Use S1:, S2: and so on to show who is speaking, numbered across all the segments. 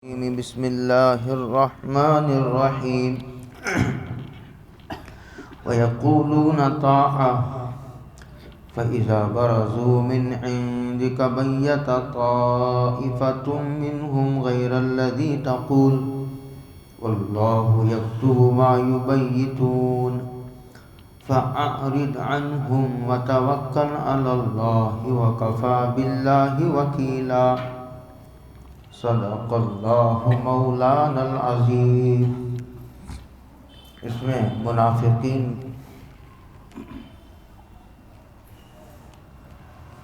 S1: بسم الله الرحمن الرحيم ويقولون طاعة فإذا برزوا من عندك بيت طائفة منهم غير الذي تقول والله يكتب ما يبيتون فأعرض عنهم وتوكل على الله وكفى بالله وكيلا صدق اللہ مولانا العظیم۔ اس میں منافقین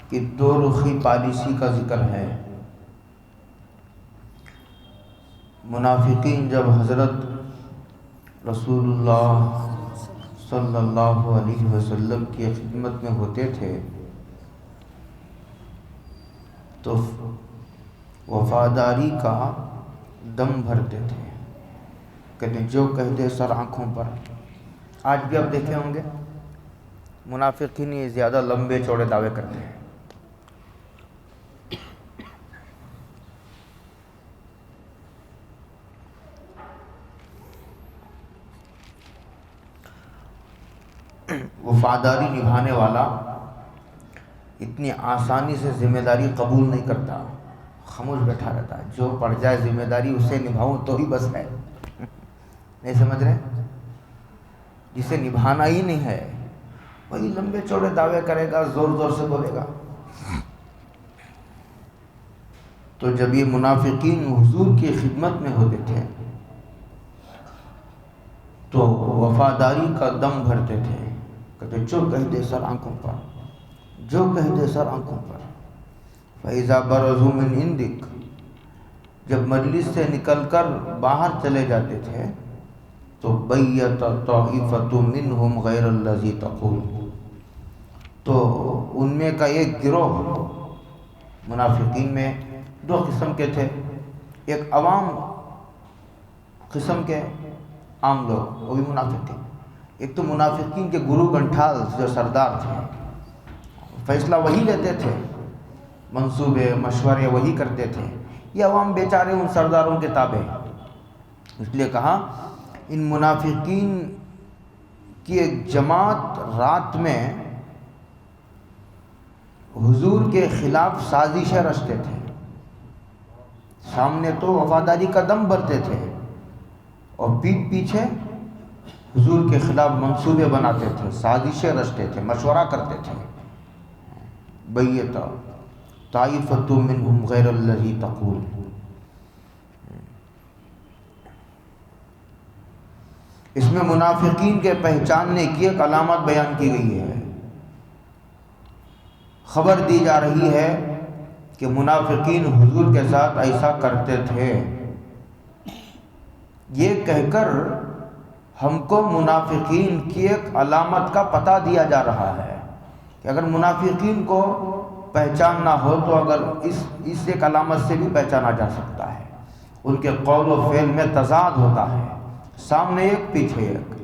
S1: کی دو رخی پالیسی کا ذکر ہے۔ منافقین جب حضرت رسول اللہ صلی اللہ علیہ وسلم کی خدمت میں ہوتے تھے تو وفاداری کا دم بھرتے تھے، کہتے جو کہہ دے سر آنکھوں پر۔ آج بھی آپ دیکھے ہوں گے منافقین یہ زیادہ لمبے چوڑے دعوے کرتے ہیں۔ وفاداری نبھانے والا اتنی آسانی سے ذمہ داری قبول نہیں کرتا، خاموش بیٹھا رہتا ہے۔ جو پڑ جائے ذمہ داری اسے نبھاؤں تو ہی بس ہے، نہیں سمجھ رہے؟ جسے نبھانا ہی نہیں ہے وہی لمبے چوڑے دعوے کرے گا، زور زور سے بولے گا۔ تو جب یہ منافقین حضور کی خدمت میں ہوتے تھے تو وفاداری کا دم بھرتے تھے، کہتے جو کہہ دے سر آنکھوں پر، جو کہہ دے سر آنکھوں پر۔ فَإِذَا بَرَزُوا مِنْ عِنْدِكَ، جب مجلس سے نکل کر باہر چلے جاتے تھے تو بَيَّتَ طَائِفَةٌ مِّنْهُمْ غَيْرَ الَّذِي تَقُولُ، تو ان میں کا ایک گروہ، منافقین میں دو قسم کے تھے، ایک عوام قسم کے عام لوگ، وہ بھی منافق تھے۔ ایک تو منافقین کے گرو گنٹھال جو سردار تھے، فیصلہ وہی لیتے تھے، منصوبے مشورے وہی کرتے تھے۔ یہ عوام بیچارے ان سرداروں کے تابع، اس لیے کہا ان منافقین کی ایک جماعت رات میں حضور کے خلاف سازشیں رچتے تھے۔ سامنے تو وفاداری کا دم بھرتے تھے اور پیٹھ پیچھے حضور کے خلاف منصوبے بناتے تھے، سازشیں رچتے تھے، مشورہ کرتے تھے۔ بیت طائفۃ منہم غیر الذی تقول، اس میں منافقین کے پہچاننے کی ایک علامت بیان کی گئی ہے۔ خبر دی جا رہی ہے کہ منافقین حضور کے ساتھ ایسا کرتے تھے، یہ کہہ کر ہم کو منافقین کی ایک علامت کا پتہ دیا جا رہا ہے کہ اگر منافقین کو پہچاننا ہو تو اگر اس ایک علامت سے بھی پہچانا جا سکتا ہے۔ ان کے قول و فعل میں تضاد ہوتا ہے، سامنے ایک پیچھے ایک،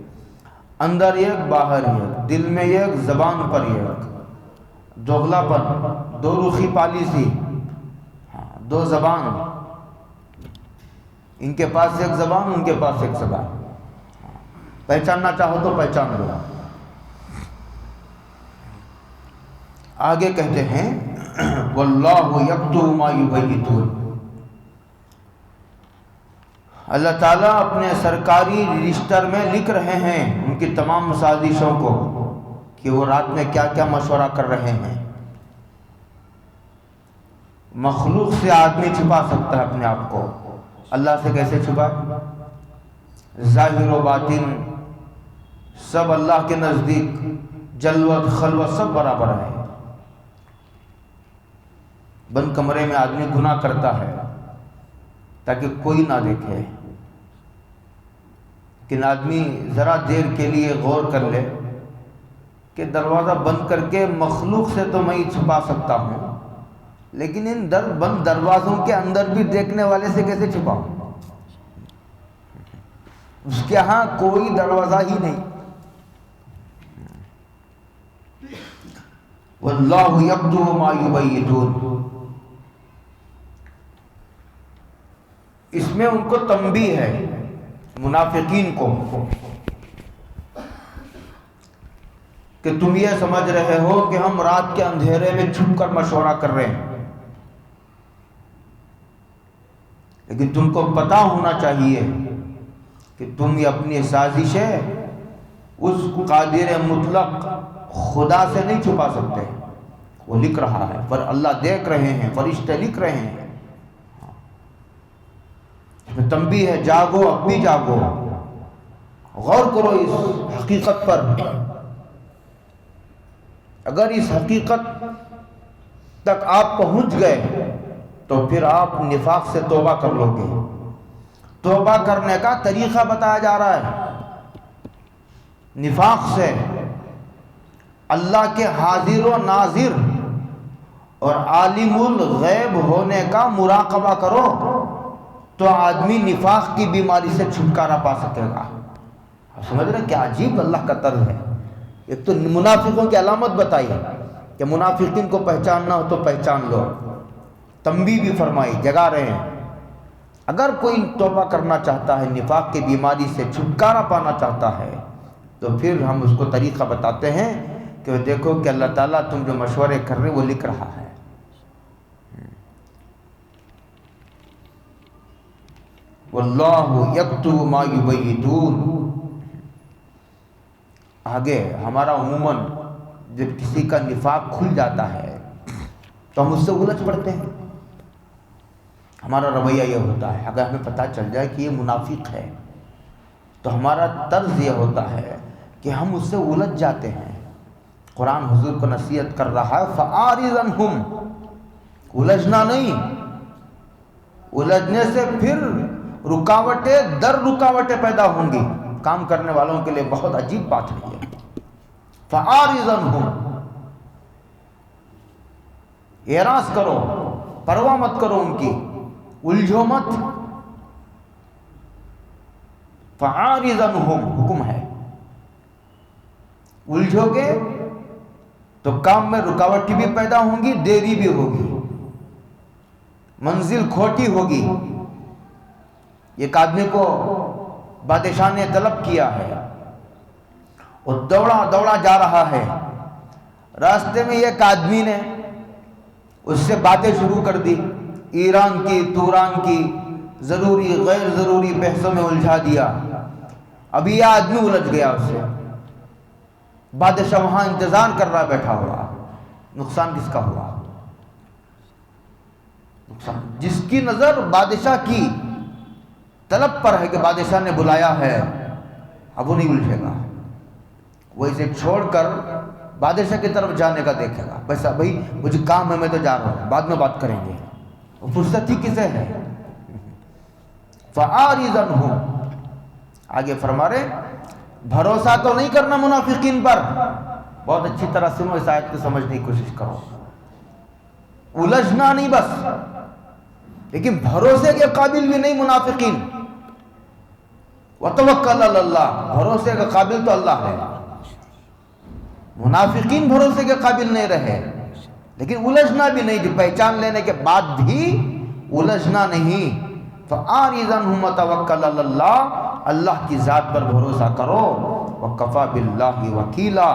S1: اندر ایک باہر ایک، دل میں ایک زبان پر ایک، دوغلا پن، دو رخی پالیسی، دو زبان، ان کے پاس ایک زبان، ان کے پاس ایک زبان۔ پہچاننا چاہو تو پہچان لو۔ آگے کہتے ہیں واللہ یکتب ما یبیتون، اللہ تعالیٰ اپنے سرکاری رجسٹر میں لکھ رہے ہیں ان کی تمام سازشوں کو کہ وہ رات میں کیا کیا مشورہ کر رہے ہیں۔ مخلوق سے آدمی چھپا سکتا ہے اپنے آپ کو، اللہ سے کیسے چھپائے؟ ظاہر و باطن سب اللہ کے نزدیک، جلوت خلوت سب برابر ہے۔ بند کمرے میں آدمی گناہ کرتا ہے تاکہ کوئی نہ دیکھے، لیکن آدمی ذرا دیر کے لیے غور کر لے کہ دروازہ بند کر کے مخلوق سے تو میں چھپا سکتا ہوں، لیکن ان بند دروازوں کے اندر بھی دیکھنے والے سے کیسے چھپاؤں؟ اس کے ہاں کوئی دروازہ ہی نہیں۔ واللہ یکتب ما یبیتون، اس میں ان کو تنبیہ ہے منافقین کو کہ تم یہ سمجھ رہے ہو کہ ہم رات کے اندھیرے میں چھپ کر مشورہ کر رہے ہیں، لیکن تم کو پتا ہونا چاہیے کہ تم یہ اپنی سازشیں اس قادر مطلق خدا سے نہیں چھپا سکتے. وہ لکھ رہا ہے، پر اللہ دیکھ رہے ہیں، فرشتے لکھ رہے ہیں. تنبیہ ہے، جاگو، اب بھی جاگو، غور کرو اس حقیقت پر. اگر اس حقیقت تک آپ پہنچ گئے تو پھر آپ نفاق سے توبہ کر لو گے. توبہ کرنے کا طریقہ بتایا جا رہا ہے. نفاق سے اللہ کے حاضر و ناظر اور عالم الغیب ہونے کا مراقبہ کرو تو آدمی نفاق کی بیماری سے چھٹکارا پا سکے گا. آپ سمجھ رہے ہیں کیا عجیب اللہ کا طرز ہے. ایک تو منافقوں کی علامت بتائی کہ منافقین کو پہچاننا ہو تو پہچان لو. تنبیہ بھی فرمائی، جگا رہے ہیں. اگر کوئی توبہ کرنا چاہتا ہے، نفاق کی بیماری سے چھٹکارا پانا چاہتا ہے، تو پھر ہم اس کو طریقہ بتاتے ہیں کہ دیکھو کہ اللہ تعالیٰ تم جو مشورے کر رہے وہ لکھ رہا ہے. واللہ یکتب ما یبیتون. آگے ہمارا عموماً جب کسی کا نفاق کھل جاتا ہے تو ہم اس سے الجھ پڑتے ہیں. ہمارا رویہ یہ ہوتا ہے، اگر ہمیں پتہ چل جائے کہ یہ منافق ہے تو ہمارا طرز یہ ہوتا ہے کہ ہم اس سے الجھ جاتے ہیں. قرآن حضور کو نصیحت کر رہا ہے، فَأَعْرِضْ عَنْهُمْ. الجھنا نہیں، الجھنے سے پھر رکاوٹیں پیدا ہوں گی. کام کرنے والوں کے لیے بہت عجیب بات ہے یہ. فَأَعْرِضْ عَنْهُمْ. اعراض کرو، پرواہ مت کرو ان کی، الجھو مت. فَأَعْرِضْ عَنْهُمْ حکم ہے. الجھو گے تو کام میں رکاوٹیں بھی پیدا ہوں گی، دیری بھی ہوگی، منزل کھوٹی ہوگی. ایک آدمی کو بادشاہ نے طلب کیا ہے، وہ دوڑا جا رہا ہے. راستے میں ایک آدمی نے اس سے باتیں شروع کر دی، ایران کی، توران کی، ضروری غیر ضروری بحثوں میں الجھا دیا. ابھی یہ آدمی الجھ گیا اس سے. بادشاہ وہاں انتظار کر رہا بیٹھا ہوا. نقصان کس کا ہوا؟ نقصان جس کی نظر بادشاہ کی طلب پر ہے کہ بادشاہ نے بلایا ہے، اب وہ نہیں الجھے گا. وہ اسے چھوڑ کر بادشاہ کی طرف جانے کا دیکھے گا. بس بھائی مجھے کام ہے، میں تو جا رہا ہوں، بعد میں بات کریں گے. وہ فرصت ہی کسے ہے؟ فَأَعْرِضْ عَنْهُمْ. آگے فرما رہے بھروسہ تو نہیں کرنا منافقین پر. بہت اچھی طرح سنو، اس آیت کو سمجھنے کی کوشش کرو. الجھنا نہیں بس، لیکن بھروسے کے قابل بھی نہیں منافقین. وَتَوَكَّلْ عَلَى اللَّهِ. بھروسے کے قابل تو اللہ ہے. منافقین بھروسے کے قابل نہیں رہے، لیکن الجھنا بھی نہیں، پہچان لینے کے بعد بھی الجھنا نہیں. فَأَعْرِضْ عَنْهُمْ وَتَوَكَّلْ عَلَى اللَّهِ. اللہ کی ذات پر بھروسہ کرو. وَكَفَى بِاللَّهِ وَكِيلًا.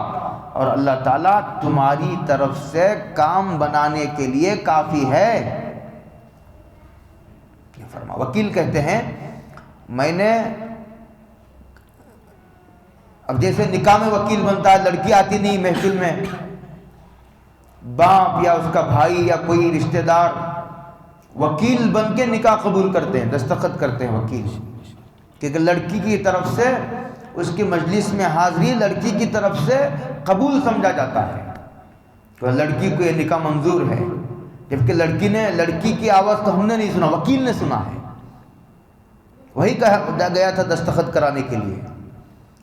S1: اور اللہ تعالیٰ تمہاری طرف سے کام بنانے کے لیے کافی ہے. فرما وکیل کہتے ہیں، میں نے اب جیسے نکاح میں وکیل بنتا ہے، لڑکی آتی نہیں محفل میں، باپ یا اس کا بھائی یا کوئی رشتہ دار وکیل بن کے نکاح قبول کرتے ہیں، دستخط کرتے ہیں وکیل، کیونکہ لڑکی کی طرف سے اس کی مجلس میں حاضری لڑکی کی طرف سے قبول سمجھا جاتا ہے. تو لڑکی کو یہ نکاح منظور ہے، جبکہ لڑکی کی آواز تو ہم نے نہیں سنا، وکیل نے سنا ہے. وہی کہا گیا تھا دستخط کرانے کے لیے.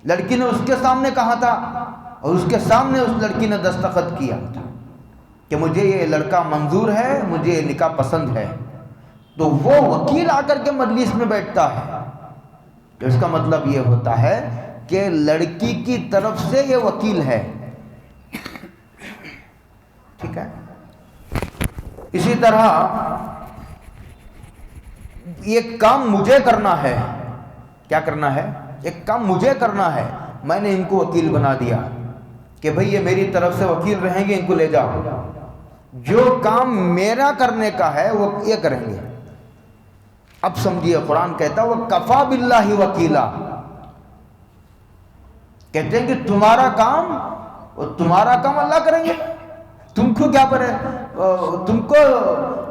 S1: لڑکی نے اس کے سامنے کہا تھا، اور اس کے سامنے اس لڑکی نے دستخط کیا تھا کہ مجھے یہ لڑکا منظور ہے، مجھے یہ نکاح پسند ہے. تو وہ وکیل آ کر کے مجلس میں بیٹھتا ہے، تو اس کا مطلب یہ ہوتا ہے کہ لڑکی کی طرف سے یہ وکیل ہے. ٹھیک ہے. اسی طرح ایک کام مجھے کرنا ہے. کیا کرنا ہے؟ ایک کام مجھے کرنا ہے. میں نے ان کو وکیل بنا دیا کہ بھئی یہ میری طرف سے وکیل رہیں گے، ان کو لے جاؤ. جو کام میرا کرنے کا ہے وہ یہ کریں گے. اب سمجھیے، قرآن کہتا ہے وَكَفَى بِاللَّهِ وَكِيلًا. کہتے ہیں کہ تمہارا کام اللہ کریں گے. تم کو کیا پڑے، تم کو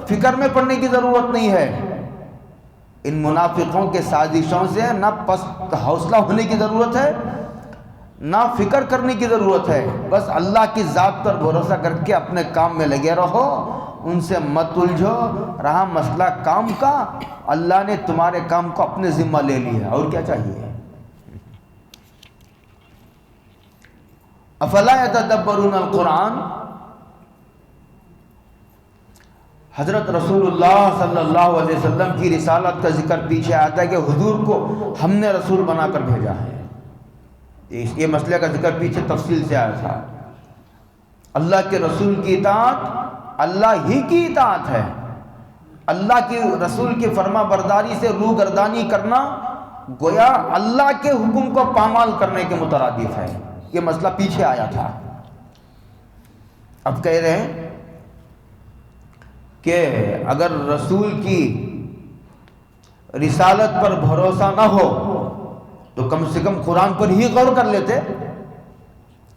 S1: فکر میں پڑنے کی ضرورت نہیں ہے. ان منافقوں کے سازشوں سے نہ پست حوصلہ ہونے کی ضرورت ہے، نہ فکر کرنے کی ضرورت ہے. بس اللہ کی ذات پر بھروسہ کر کے اپنے کام میں لگے رہو، ان سے مت الجھو. رہا مسئلہ کام کا، اللہ نے تمہارے کام کو اپنے ذمہ لے لیا، اور کیا چاہیے. افلا یتدبرون القرآن. حضرت رسول اللہ صلی اللہ علیہ وسلم کی رسالت کا ذکر پیچھے آتا ہے کہ حضور کو ہم نے رسول بنا کر بھیجا ہے. یہ مسئلے کا ذکر پیچھے تفصیل سے آیا تھا. اللہ کے رسول کی اطاعت اللہ ہی کی اطاعت ہے. اللہ کی رسول کی فرما برداری سے روگردانی کرنا گویا اللہ کے حکم کو پامال کرنے کے مترادف ہے. یہ مسئلہ پیچھے آیا تھا. اب کہہ رہے ہیں کہ اگر رسول کی رسالت پر بھروسہ نہ ہو تو کم سے کم قرآن پر ہی غور کر لیتے.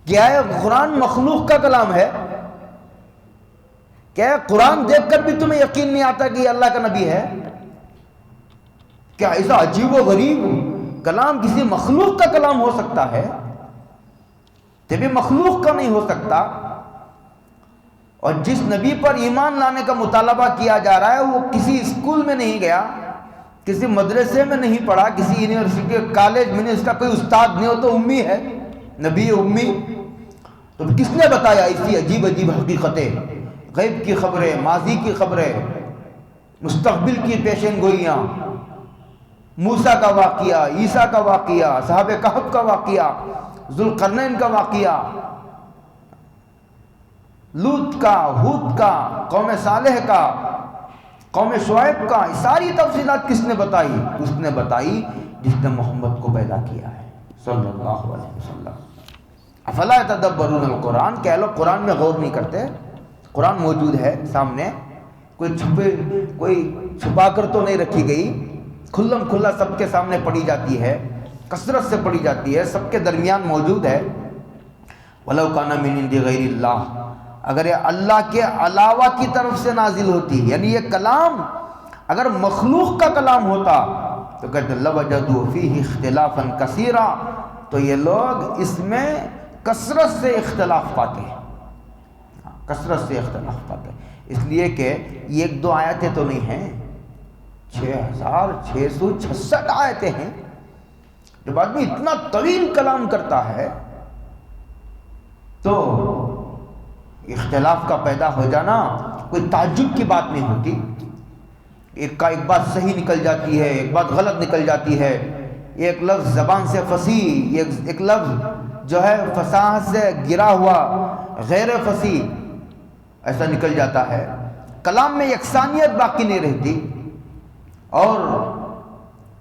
S1: کیا ہے قرآن مخلوق کا کلام ہے؟ کیا ہے قرآن دیکھ کر بھی تمہیں یقین نہیں آتا کہ یہ اللہ کا نبی ہے؟ کیا ایسا عجیب و غریب کلام کسی مخلوق کا کلام ہو سکتا ہے؟ جبھی مخلوق کا نہیں ہو سکتا، اور جس نبی پر ایمان لانے کا مطالبہ کیا جا رہا ہے وہ کسی اسکول میں نہیں گیا، کسی مدرسے میں نہیں پڑھا، کسی یونیورسٹی کالج میں نہیں، اس کا کوئی استاد نہیں ہو، تو امی ہے، نبی امی. تو کس نے بتایا ایسی عجیب عجیب حقیقتیں، غیب کی خبریں، ماضی کی خبریں، مستقبل کی پیشن گوئیاں، موسیٰ کا واقعہ، عیسیٰ کا واقعہ، صحابہ کہف کا واقعہ، ذوالقرنین کا واقعہ، لوط کا، ہود کا، قوم صالح کا، قوم شعیب کا. ساری تفصیلات کس نے بتائی؟ اس نے بتائی جس نے محمد کو پیدا کیا ہے صلی اللہ علیہ وسلم. افلا یتدبرون القرآن. کہہ لو قرآن میں غور نہیں کرتے. قرآن موجود ہے سامنے، کوئی چھپا کر تو نہیں رکھی گئی، کھلم کھلا سب کے سامنے پڑھی جاتی ہے، کثرت سے پڑھی جاتی ہے، سب کے درمیان موجود ہے. وَلَوْ كَانَ مِنْ عِنْدِ غَيْرِ اللَّهِ. اگر یہ اللہ کے علاوہ کی طرف سے نازل ہوتی، یعنی یہ کلام اگر مخلوق کا کلام ہوتا تو کہتے لَوَجَدُوا فِيهِ اخْتِلَافًا كَثِيرًا. تو یہ لوگ اس میں کثرت سے اختلاف پاتے ہیں، کثرت سے اختلاف پاتے ہیں. اس لیے کہ یہ ایک دو آیتیں تو نہیں ہیں، 6666 آیتیں ہیں. جب آدمی اتنا طویل کلام کرتا ہے تو اختلاف کا پیدا ہو جانا کوئی تعجب کی بات نہیں ہوتی. ایک بات صحیح نکل جاتی ہے، ایک بات غلط نکل جاتی ہے، ایک لفظ زبان سے فصیح، ایک لفظ جو ہے فصاحت سے گرا ہوا غیر فصیح ایسا نکل جاتا ہے. کلام میں یکسانیت باقی نہیں رہتی. اور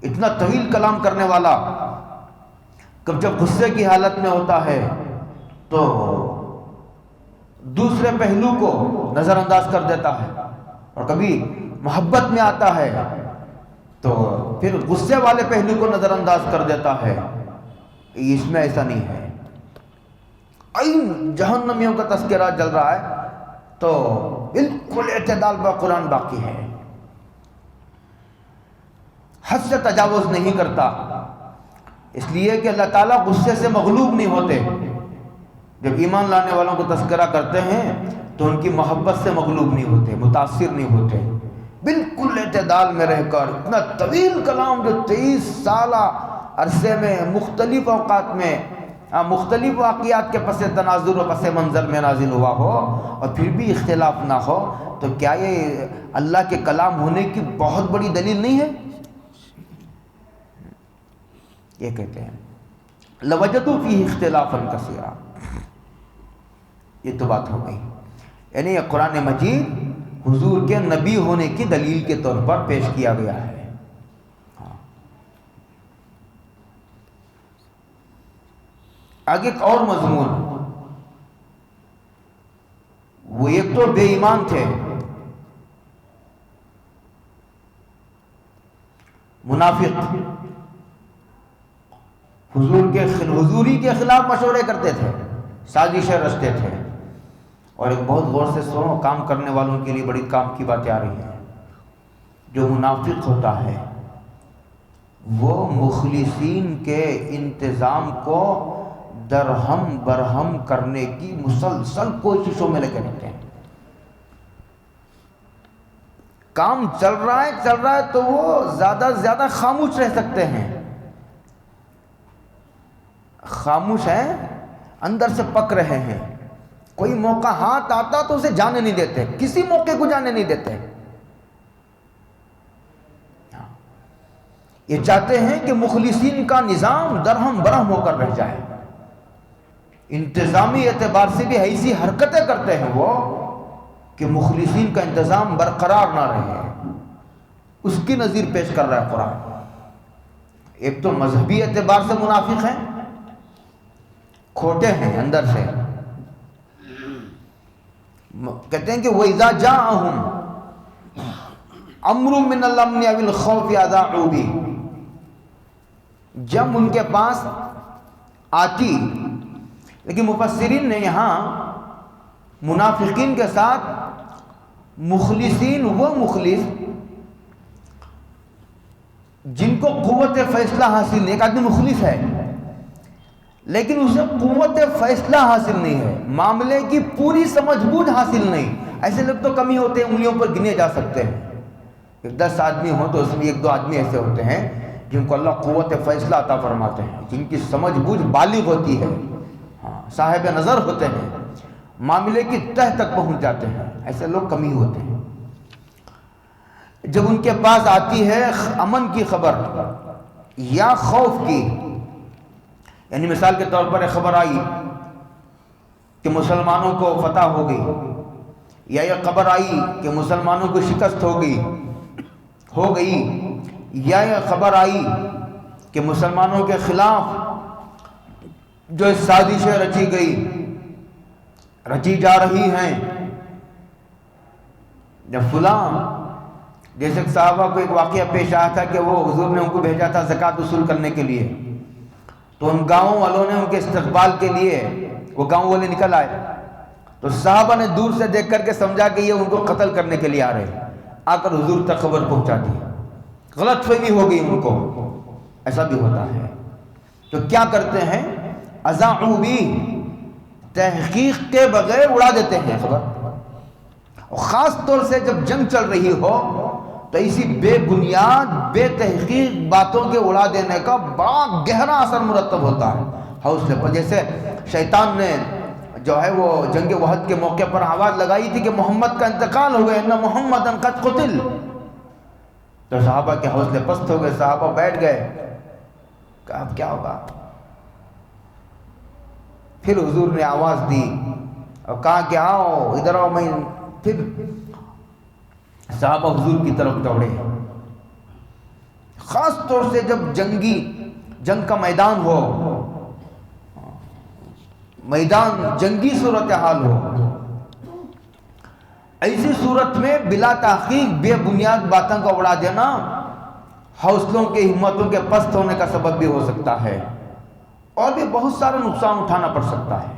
S1: اتنا طویل کلام کرنے والا جب غصے کی حالت میں ہوتا ہے تو دوسرے پہلو کو نظر انداز کر دیتا ہے، اور کبھی محبت میں آتا ہے تو پھر غصے والے پہلو کو نظر انداز کر دیتا ہے. اس میں ایسا نہیں ہے. جہنمیوں کا تذکرہ چل رہا ہے تو بالکل اعتدال با قرآن باقی ہے، حد سے تجاوز نہیں کرتا. اس لیے کہ اللہ تعالیٰ غصے سے مغلوب نہیں ہوتے. جب ایمان لانے والوں کو تذکرہ کرتے ہیں تو ان کی محبت سے مغلوب نہیں ہوتے، متاثر نہیں ہوتے. بالکل اعتدال میں رہ کر اتنا طویل کلام جو 23 سالہ عرصے میں مختلف اوقات میں مختلف واقعات کے پس تناظر و پس منظر میں نازل ہوا ہو اور پھر بھی اختلاف نہ ہو، تو کیا یہ اللہ کے کلام ہونے کی بہت بڑی دلیل نہیں ہے؟ یہ کہتے ہیں لَوَجَدُوا فِيهِ اخْتِلَافًا كَثِيرًا. یہ تو بات ہو گئی. یعنی یہ قرآن مجید حضور کے نبی ہونے کی دلیل کے طور پر پیش کیا گیا ہے. آگے ایک اور مضمون، وہ ایک تو بے ایمان تھے، منافق، حضوری کے خلاف مشورے کرتے تھے، سازشیں رچتے تھے. اور ایک بہت غور سے سنو، کام کرنے والوں کے لیے بڑی کام کی باتیں آ رہی ہیں. جو منافق ہوتا ہے وہ مخلصین کے انتظام کو درہم برہم کرنے کی مسلسل کوششوں میں لگے رہتے ہیں. کام چل رہا ہے تو وہ زیادہ سے زیادہ خاموش رہ سکتے ہیں، خاموش ہیں، اندر سے پک رہے ہیں. کوئی موقع ہاتھ آتا تو اسے جانے نہیں دیتے، کسی موقع کو جانے نہیں دیتے. یہ چاہتے ہیں کہ مخلصین کا نظام درہم برہم ہو کر رہ جائے. انتظامی اعتبار سے بھی ایسی حرکتیں کرتے ہیں وہ کہ مخلصین کا انتظام برقرار نہ رہے. اس کی نظیر پیش کر رہا ہے قرآن. ایک تو مذہبی اعتبار سے منافق ہیں، کھوٹے ہیں اندر سے. کہتے ہیں کہ وَإِذَا جَاءَهُمْ أَمْرٌ مِّنَ الْأَمْنِ أَوِ الْخَوْفِ أَذَاعُوا بِهِ، جب ان کے پاس آتی. لیکن مفسرین نے یہاں منافقین کے ساتھ مخلصین، وہ مخلص جن کو قوت فیصلہ حاصل نہیں. ایک آدمی مخلص ہے لیکن اسے قوت فیصلہ حاصل نہیں ہے، معاملے کی پوری سمجھ بوجھ حاصل نہیں. ایسے لوگ تو کم ہی ہوتے ہیں، انگلیوں پر گنے جا سکتے ہیں. 10 آدمی ہوں تو اس میں 1-2 آدمی ایسے ہوتے ہیں جن کو اللہ قوت فیصلہ عطا فرماتے ہیں، جن کی سمجھ بوجھ بالغ ہوتی ہے، صاحب نظر ہوتے ہیں، معاملے کی تہ تک پہنچ جاتے ہیں. ایسے لوگ کم ہی ہوتے ہیں. جب ان کے پاس آتی ہے امن کی خبر یا خوف کی، یعنی مثال کے طور پر ایک خبر آئی کہ مسلمانوں کو فتح ہو گئی، یا یہ خبر آئی کہ مسلمانوں کو شکست ہو گئی، یا یہ خبر آئی کہ مسلمانوں کے خلاف جو سازشیں رچی جا رہی ہیں. جب فلاں، جیسے صحابہ کو ایک واقعہ پیش آیا تھا کہ وہ حضور نے ان کو بھیجا تھا زکوٰۃ وصول کرنے کے لیے، تو ان گاؤں والوں نے ان کے استقبال کے لیے، وہ گاؤں والے نکل آئے تو صحابہ نے دور سے دیکھ کر کے سمجھا کہ یہ ان کو قتل کرنے کے لیے آ رہے ہیں. آ کر حضور تک خبر پہنچا دی، غلط فہمی ہو گئی ان کو. ایسا بھی ہوتا ہے. تو کیا کرتے ہیں؟ اذاعوا بھی، تحقیق کے بغیر اڑا دیتے ہیں خبر. خاص طور سے جب جنگ چل رہی ہو تو اسی بے بنیاد بے تحقیق باتوں کے اڑا دینے کا بڑا گہرا اثر مرتب ہوتا ہے حوصلے پر. جیسے شیطان نے جو ہے وہ جنگ وحد کے موقع پر آواز لگائی تھی کہ محمد کا انتقال ہو گیا، ان محمد قد قتل. تو صحابہ کے حوصلے پست ہو گئے، صحابہ بیٹھ گئے کہ اب کیا ہوگا. پھر حضور نے آواز دی اور کہا کہ آؤ ادھر آؤ. میں پھر صحابہ حضور کی طرف دوڑے. خاص طور سے جب جنگ کا میدان ہو، میدان جنگی صورتحال ہو، ایسی صورت میں بلا تحقیق بے بنیاد باتوں کا اڑا دینا حوصلوں کے، ہمتوں کے پست ہونے کا سبب بھی ہو سکتا ہے، اور بھی بہت سارا نقصان اٹھانا پڑ سکتا ہے.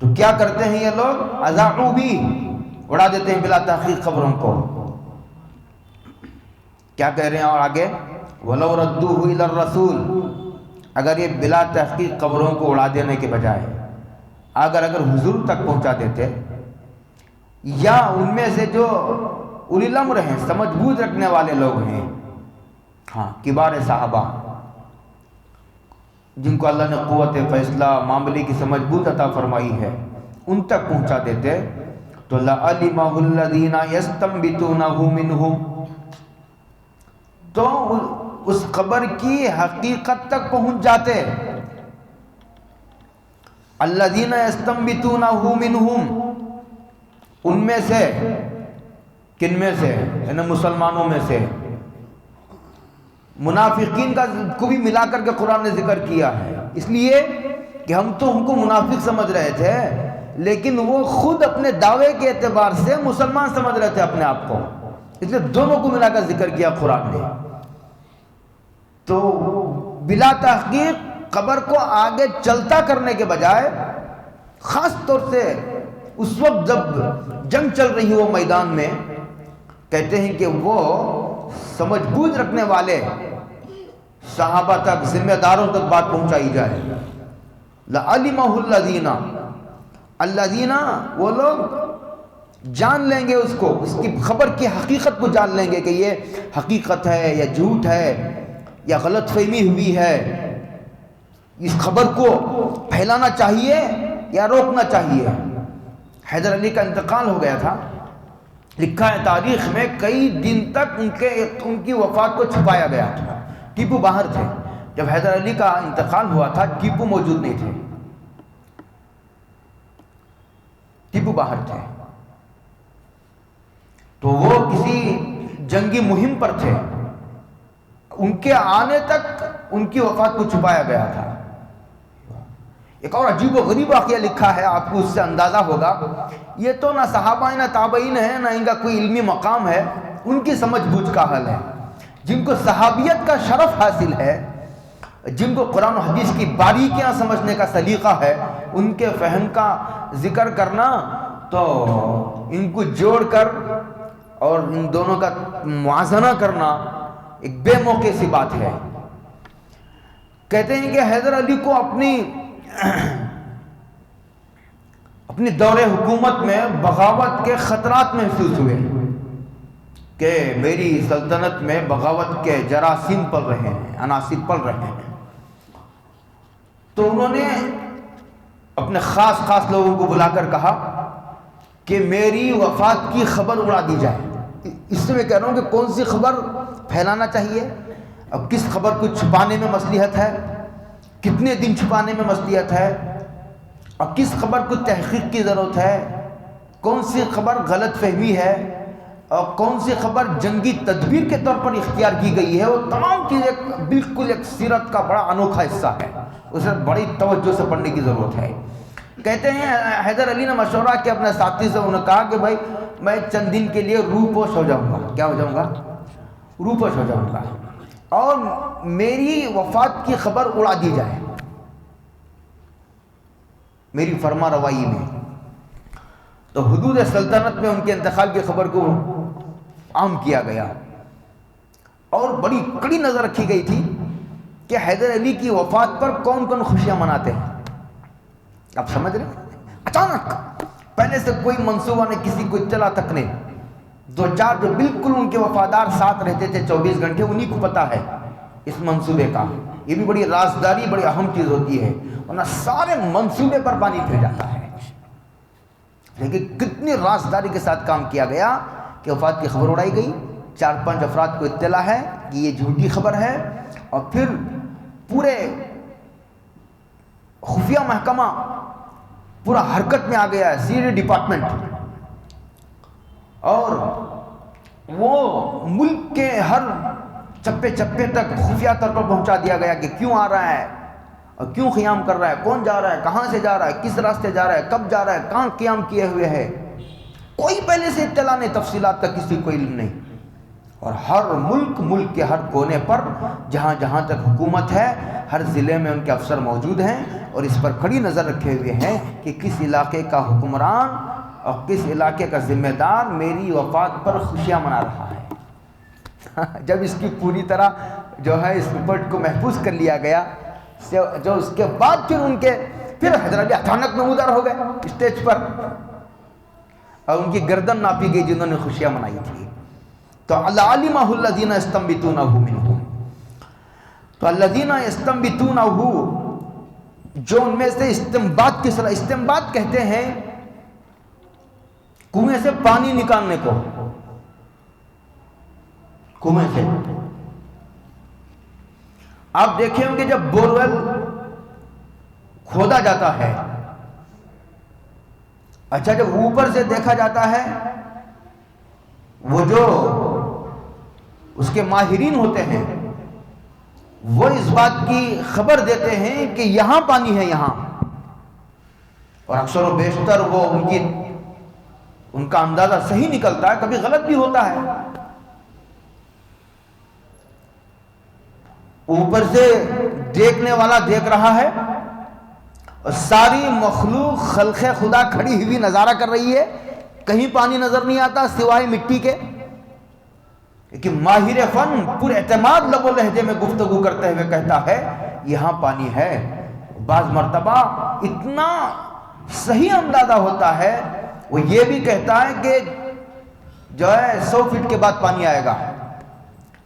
S1: تو کیا کرتے ہیں یہ لوگ؟ اذاعوا بھی، اڑا دیتے ہیں بلا تحقیق خبروں کو. کیا کہہ رہے ہیں اور آگے؟ وَلَوْ رَدُّوهُ إِلَى الرَّسُولِ، اگر یہ بلا تحقیق خبروں کو اڑا دینے کے بجائے اگر حضور تک پہنچا دیتے، یا ان میں سے جو اولی الامر ہیں، سمجھ بوجھ رکھنے والے لوگ ہیں، کبار صحابہ جن کو اللہ نے قوت فیصلہ، معاملے کی سمجھ بوجھ عطا فرمائی ہے، ان تک پہنچا دیتے تو لَعَلِمَهُ الَّذِينَ يَسْتَنبِطُونَهُ مِنْهُمْ، تو اس خبر کی حقیقت تک پہنچ جاتے. الَّذِينَ يَسْتَنبِطُونَهُ مِنْهُمْ، ان میں سے، کن میں سے؟ یعنی مسلمانوں میں سے. منافقین کو بھی ملا کر کے قرآن نے ذکر کیا ہے، اس لیے کہ ہم کو منافق سمجھ رہے تھے، لیکن وہ خود اپنے دعوے کے اعتبار سے مسلمان سمجھ رہے تھے اپنے آپ کو، اس لیے دونوں کو ملا کر ذکر کیا قرآن نے۔ تو بلا تحقیق قبر کو آگے چلتا کرنے کے بجائے، خاص طور سے اس وقت جب جنگ چل رہی ہو میدان میں، کہتے ہیں کہ وہ سمجھ بوجھ رکھنے والے صحابہ تک، ذمہ داروں تک بات پہنچائی جائے۔ لَعَلِمَهُ الَّذِينَ وہ لوگ جان لیں گے اس کو، اس کی خبر کی حقیقت کو جان لیں گے کہ یہ حقیقت ہے یا جھوٹ ہے یا غلط فہمی ہوئی ہے، اس خبر کو پھیلانا چاہیے یا روکنا چاہیے۔ حیدر علی کا انتقال ہو گیا تھا، لکھا ہے تاریخ میں کئی دن تک ان کی وفات کو چھپایا گیا تھا۔ ٹیپو باہر تھے، جب حیدر علی کا انتقال ہوا تھا ٹیپو موجود نہیں تھے، ٹیپو باہر تھے، تو وہ کسی جنگی مہم پر تھے، ان کے آنے تک ان کی وفات کو چھپایا گیا تھا۔ ایک اور عجیب و غریب واقعہ لکھا ہے، آپ کو اس سے اندازہ ہوگا، یہ تو نہ صحابہ نہ تابعین ہے، نہ ان کا کوئی علمی مقام ہے، ان کی سمجھ بوجھ کا حل ہے۔ جن کو صحابیت کا شرف حاصل ہے، جن کو قرآن و حدیث کی باریکیاں سمجھنے کا سلیقہ ہے، ان کے فہم کا ذکر کرنا تو ان کو جوڑ کر اور ان دونوں کا موازنہ کرنا ایک بے موقع سی بات ہے۔ کہتے ہیں کہ حیدر علی کو اپنی دور حکومت میں بغاوت کے خطرات محسوس ہوئے کہ میری سلطنت میں بغاوت کے جراثیم پل رہے ہیں، عناصر پل رہے ہیں۔ تو انہوں نے اپنے خاص لوگوں کو بلا کر کہا کہ میری وفات کی خبر اڑا دی جائے۔ اس سے میں کہہ رہا ہوں کہ کون سی خبر پھیلانا چاہیے، اب کس خبر کو چھپانے میں مصلحت ہے، کتنے دن چھپانے میں مصلحت ہے، اور کس خبر کو تحقیق کی ضرورت ہے، کون سی خبر غلط فہمی ہے اور کون سی خبر جنگی تدبیر کے طور پر اختیار کی گئی ہے، وہ تمام چیزیں بالکل ایک سیرت کا بڑا انوکھا حصہ ہے، اسے بڑی توجہ سے پڑھنے کی ضرورت ہے۔ کہتے ہیں حیدر علی نے مشورہ کیا اپنے ساتھی سے، انہوں نے کہا کہ بھائی میں چند دن کے لیے روپوش ہو جاؤں گا۔ کیا ہو جاؤں گا؟ روپوش ہو جاؤں گا، اور میری وفات کی خبر اڑا دی جائے میری فرما روائی میں۔ تو حدود سلطنت میں ان کے انتقال کی خبر کو عام کیا گیا، اور بڑی کڑی نظر رکھی گئی تھی کہ حیدر علی کی وفات پر کون کون خوشیاں مناتے ہیں۔ آپ سمجھ رہے ہیں؟ اچانک پہلے سے کوئی منصوبہ نہیں، کسی کو اطلاع تک نہیں، دو چار جو بالکل ان کے وفادار ساتھ رہتے تھے 24 گھنٹے، انہی کو پتا ہے اس منصوبے کا۔ یہ بھی بڑی رازداری، بڑی اہم چیز ہوتی ہے، ورنہ سارے منصوبے پر پانی پھر جاتا ہے۔ لیکن کتنی رازداری کے ساتھ کام کیا گیا کہ وفات کی خبر اڑائی گئی، 4-5 افراد کو اطلاع ہے کہ یہ جھوٹی خبر ہے، اور پھر پورے خفیہ محکمہ پورا حرکت میں آ گیا ہے، سی ڈپارٹمنٹ، اور وہ ملک کے ہر چپے چپے تک خفیہ طور پر پہنچا دیا گیا کہ کیوں آ رہا ہے اور کیوں قیام کر رہا ہے، کون جا رہا ہے، کہاں سے جا رہا ہے، کس راستے جا رہا ہے، کب جا رہا ہے، کہاں قیام کیے ہوئے ہے، کوئی پہلے سے اطلاع نہیں، تفصیلات کا کسی کو علم نہیں۔ اور ہر ملک کے ہر کونے پر جہاں جہاں تک حکومت ہے، ہر ضلع میں ان کے افسر موجود ہیں، اور اس پر کڑی نظر رکھے ہوئے ہیں کہ کس علاقے کا حکمران اور کس علاقے کا ذمہ دار میری وفات پر خوشیاں منا رہا ہے۔ جب اس کی پوری طرح جو ہے اس رپورٹ کو محفوظ کر لیا گیا، جو اس کے بعد پھر حیدر علی اچانک نمودار ہو گئے اسٹیج پر، اور ان کی گردن ناپی گئی جنہوں نے خوشیاں منائی تھی۔ تو لَعَلِمَهُ الَّذِينَ يَسْتَنبِطُونَهُ مِنْهُمْ، تو الَّذِينَ يَسْتَنبِطُونَهُ جو ان میں سے استنباط کی صلاح، استنباط کہتے ہیں کنویں سے پانی نکالنے کو، کنویں سے آپ دیکھیں ہوں کہ جب بورویل کھودا جاتا ہے، اچھا جب اوپر سے دیکھا جاتا ہے، وہ جو اس کے ماہرین ہوتے ہیں وہ اس بات کی خبر دیتے ہیں کہ یہاں پانی ہے یہاں، اور اکثر و بیشتر وہ ان کا اندازہ صحیح نکلتا ہے، کبھی غلط بھی ہوتا ہے۔ اوپر سے دیکھنے والا دیکھ رہا ہے اور ساری مخلوق خلق خدا کھڑی ہوئی نظارہ کر رہی ہے، کہیں پانی نظر نہیں آتا سوائے مٹی کے۔ کہ ماہر فن پر اعتماد لب و لہجے میں گفتگو کرتے ہوئے کہتا ہے یہاں پانی ہے۔ بعض مرتبہ اتنا صحیح اندازہ ہوتا ہے، وہ یہ بھی کہتا ہے کہ جو ہے 100 فٹ کے بعد پانی آئے گا،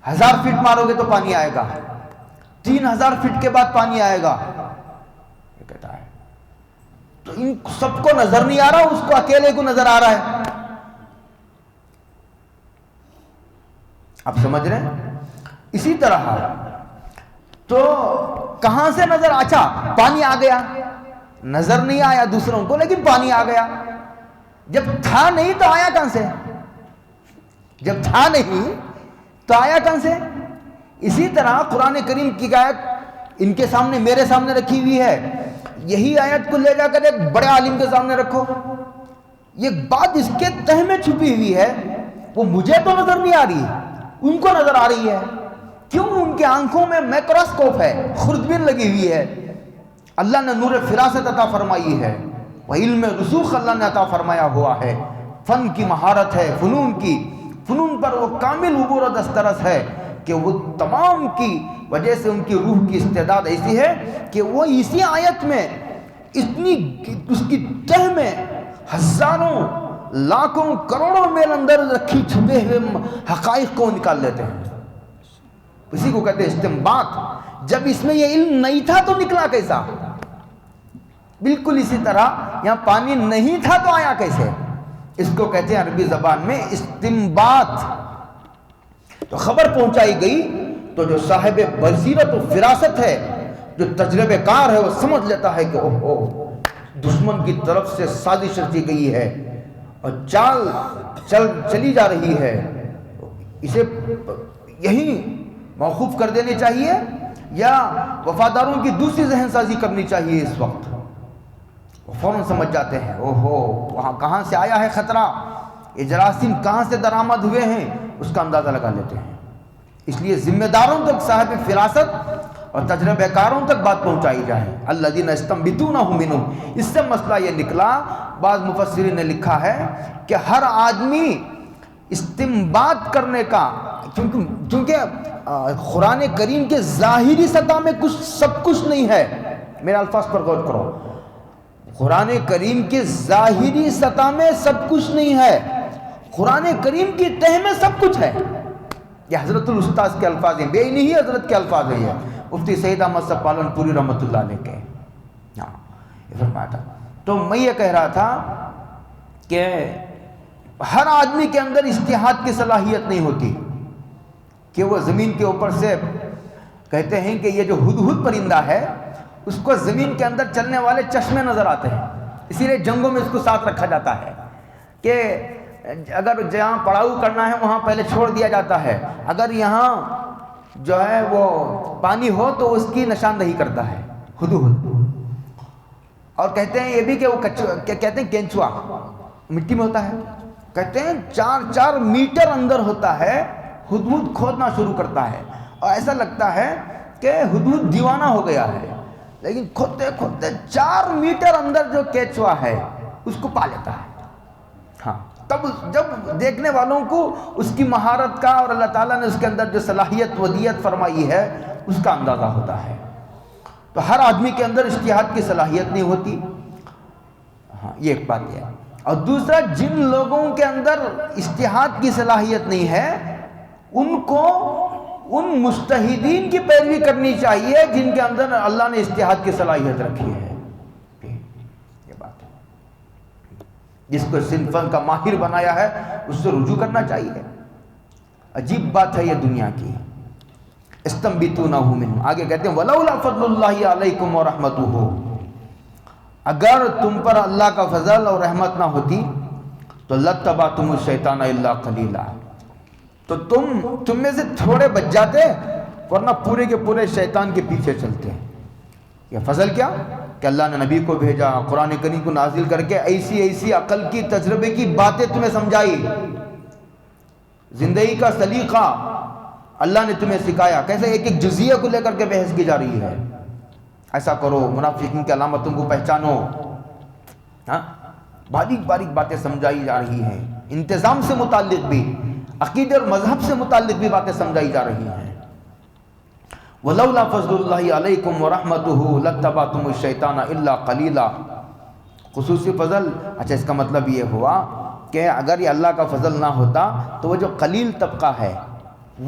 S1: 1000 فٹ مارو گے تو پانی آئے گا، 3000 فٹ کے بعد پانی آئے گا، یہ کہتا ہے۔ تو ان سب کو نظر نہیں آ رہا، اس کو اکیلے کو نظر آ رہا ہے۔ آپ سمجھ رہے ہیں؟ اسی طرح تو کہاں سے نظر، اچھا پانی آ گیا، نظر نہیں آیا دوسروں کو لیکن پانی آ گیا۔ جب تھا نہیں تو آیا کہاں سے؟ جب تھا نہیں تو آیا کہاں سے؟ اسی طرح قرآن کریم کی آیت ان کے سامنے، میرے سامنے رکھی ہوئی ہے، یہی آیت کو لے جا کر ایک بڑے عالم کے سامنے رکھو، یہ بات اس کے تہ میں چھپی ہوئی ہے، وہ مجھے تو نظر نہیں آ رہی، ان کو نظر آ رہی ہے۔ کیوں؟ ان کے آنکھوں میں میکروسکوپ ہے، خوردبین لگی ہوئی ہے۔ اللہ نے نور فراست عطا فرمائی ہے، وہ علم رسوخ اللہ نے عطا فرمایا ہوا ہے، فن کی مہارت ہے، فنون پر وہ کامل عبور و دسترس ہے کہ وہ تمام کی وجہ سے ان کی روح کی استعداد ایسی ہے کہ وہ اسی آیت میں اتنی اس کی تہ میں ہزاروں لاکھوں کروڑوں میل اندر رکھی چھپے ہوئے حقائق کو نکال لیتے ہیں۔ اسی کو کہتے ہیں استنباط۔ جب اس میں یہ علم نہیں تھا تو نکلا کیسا؟ بالکل اسی طرح یہاں پانی نہیں تھا تو آیا کیسے؟ اس کو کہتے ہیں عربی زبان میں استنباط۔ تو خبر پہنچائی گئی تو جو صاحب بصیرت و فراست ہے، جو تجربے کار ہے، وہ سمجھ لیتا ہے کہ اوہ دشمن کی طرف سے سازش رچی گئی ہے اور چلی جا رہی ہے، اسے یہی موقوف کر دینی چاہیے یا وفاداروں کی دوسری ذہن سازی کرنی چاہیے۔ اس وقت وہ فوراً سمجھ جاتے ہیں اوہو وہاں کہاں سے آیا ہے خطرہ، یہ جراثیم کہاں سے درآمد ہوئے ہیں، اس کا اندازہ لگا لیتے ہیں۔ اس لیے ذمہ داروں تک، صاحب فراست اور تجربہ کاروں تک بات پہنچائی جائے۔ الذین یستنبطونہ منہ، اس سے مسئلہ یہ نکلا، بعض مفسرین نے لکھا ہے کہ ہر آدمی استنباط کرنے کا، چونکہ قرآن کریم کے ظاہری سطح میں سب کچھ نہیں ہے، میرے الفاظ پر غور کرو، قرآن کریم کے ظاہری سطح میں سب کچھ نہیں ہے، قرآن کریم کی تہ میں سب کچھ ہے۔ یہ حضرت الاستاذ کے الفاظ ہیں، بے نہیں حضرت کے الفاظ ہیں، یہ مفتی سید احمد صاحب پالن پوری رحمۃ اللہ علیہ کے یہ فرمایا تھا۔ تو میں یہ کہہ رہا تھا کہ ہر آدمی کے اندر اجتہاد کی صلاحیت نہیں ہوتی کہ وہ زمین کے اوپر سے، کہتے ہیں کہ یہ جو ہدہد پرندہ ہے اس کو زمین کے اندر چلنے والے چشمے نظر آتے ہیں، اسی لیے جنگوں میں اس کو ساتھ رکھا جاتا ہے کہ اگر جہاں پڑاؤ کرنا ہے وہاں پہلے چھوڑ دیا جاتا ہے، اگر یہاں جو ہے وہ پانی ہو تو اس کی نشاندہی کرتا ہے ہدہد۔ اور کہتے ہیں یہ بھی کہ وہ کہتے ہیں کینچوا مٹی میں ہوتا ہے، کہتے ہیں 4 میٹر اندر ہوتا ہے، ہدہد کھودنا شروع کرتا ہے اور ایسا لگتا ہے کہ ہدہد دیوانہ ہو گیا ہے، لیکن کھودتے کھودتے 4 میٹر اندر جو کینچوا ہے اس کو پا لیتا ہے۔ ہاں، تب جب دیکھنے والوں کو اس کی مہارت کا اور اللہ تعالیٰ نے اس کے اندر جو صلاحیت ودیت فرمائی ہے اس کا اندازہ ہوتا ہے۔ تو ہر آدمی کے اندر اجتہاد کی صلاحیت نہیں ہوتی، ہاں یہ ایک بات ہے۔ اور دوسرا، جن لوگوں کے اندر اجتہاد کی صلاحیت نہیں ہے ان کو ان مجتہدین کی پیروی کرنی چاہیے جن کے اندر اللہ نے اجتہاد کی صلاحیت رکھی ہے۔ یہ بات ہے، جس کو صنفن کا ماہر بنایا ہے اس سے رجوع کرنا چاہیے۔ عجیب بات ہے یہ دنیا کی۔ استنبطونہ منہ، آگے کہتے ہیں ولولا فضل اللہ علیکم ورحمتہ، اگر تم پر اللہ کا فضل اور رحمت نہ ہوتی تو لاتبعتم الشیطان الا قلیلا، تو تم میں سے تھوڑے بچ جاتے ورنہ پورے کے پورے شیطان کے پیچھے چلتے ہیں۔ یہ فضل کیا کہ اللہ نے نبی کو بھیجا، قرآن کریم کو نازل کر کے ایسی ایسی عقل کی، تجربے کی باتیں تمہیں سمجھائی، زندگی کا سلیقہ اللہ نے تمہیں سکھایا، کیسے ایک ایک جزیہ کو لے کر کے بحث کی جا رہی ہے، ایسا کرو، منافقین کی علامتوں کو پہچانو، ہاں باریک باریک باتیں سمجھائی جا رہی ہیں، انتظام سے متعلق بھی، عقیدے اور مذہب سے متعلق بھی باتیں سمجھائی جا رہی ہیں۔ وَلَوْلَا فَضْلُ اللَّهِ عَلَيْكُمْ وَرَحْمَتُهُ لَاتَّبَعْتُمُ الشَّيْطَانَ إِلَّا قَلِيلًا۔ خصوصی فضل، اچھا اس کا مطلب یہ ہوا کہ اگر یہ اللہ کا فضل نہ ہوتا تو وہ جو قلیل طبقہ ہے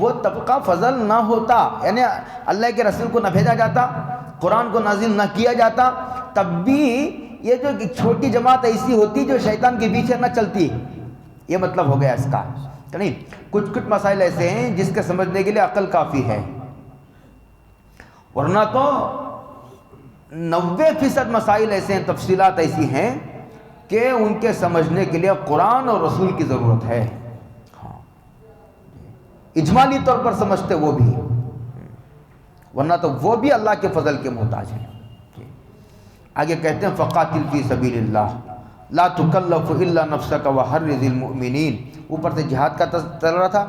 S1: وہ طبقہ فضل نہ ہوتا، یعنی اللہ کے رسول کو نہ بھیجا جاتا، قرآن کو نازل نہ کیا جاتا، تب بھی یہ جو ایک چھوٹی جماعت ایسی ہوتی جو شیطان کے پیچھے نہ چلتی، یہ مطلب ہو گیا اس کا، نہیں کچھ مسائل ایسے ہیں جس کے سمجھنے کے لیے عقل کافی ہے، ورنہ تو 90% مسائل ایسے ہیں، تفصیلات ایسی ہیں کہ ان کے سمجھنے کے لیے قرآن اور رسول کی ضرورت ہے، اجمالی طور پر سمجھتے وہ بھی، ورنہ تو وہ بھی اللہ کے فضل کے محتاج ہیں۔ آگے کہتے ہیں فقاتل فی سبیل اللہ لا تکلف الا نفسک وحرض المؤمنین، اوپر سے جہاد کا چل رہا تھا،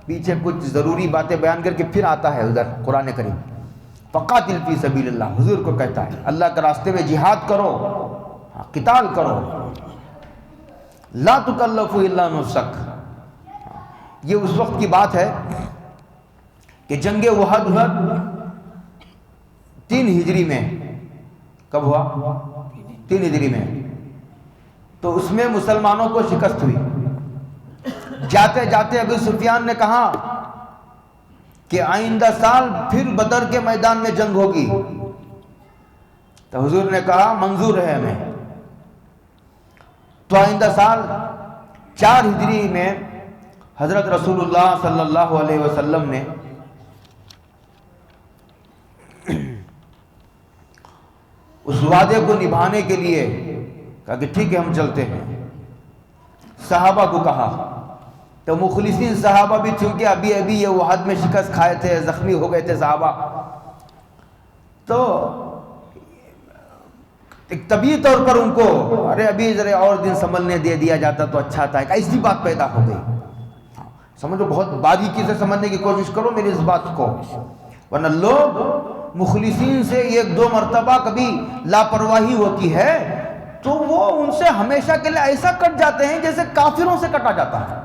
S1: پیچھے کچھ ضروری باتیں بیان کر کے پھر آتا ہے ادھر قرآن کریم، فقاتل فی سبیل اللہ، حضور کو کہتا ہے اللہ کے راستے میں جہاد کرو، قتال کرو، لا تکلف الا نفسک، یہ اس وقت کی بات ہے کہ جنگ احد 3 ہجری میں، کب ہوا؟ 3 ہجری میں، تو اس میں مسلمانوں کو شکست ہوئی، جاتے جاتے ابو سفیان نے کہا کہ آئندہ سال پھر بدر کے میدان میں جنگ ہوگی، تو حضور نے کہا منظور ہے ہمیں، تو آئندہ سال 4 ہجری میں حضرت رسول اللہ صلی اللہ علیہ وسلم نے اس وعدے کو نبھانے کے لیے کہا کہ ٹھیک ہے ہم چلتے ہیں، صحابہ کو کہا، تو مخلصین صحابہ بھی چونکہ ابھی یہ احد میں شکست کھائے تھے، زخمی ہو گئے تھے صحابہ، تو ایک طبیعی طور پر ان کو ارے ابھی ذرا اور دن سنبھلنے دے دیا جاتا تو اچھا تھا، ایک ایسی بات پیدا ہو گئی، سمجھو بہت باریکی سے سمجھنے کی کوشش کرو میری اس بات کو، ورنہ لوگ مخلصین سے 1-2 مرتبہ کبھی لاپرواہی ہوتی ہے تو وہ ان سے ہمیشہ کے لیے ایسا کٹ جاتے ہیں جیسے کافروں سے کٹا جاتا ہے،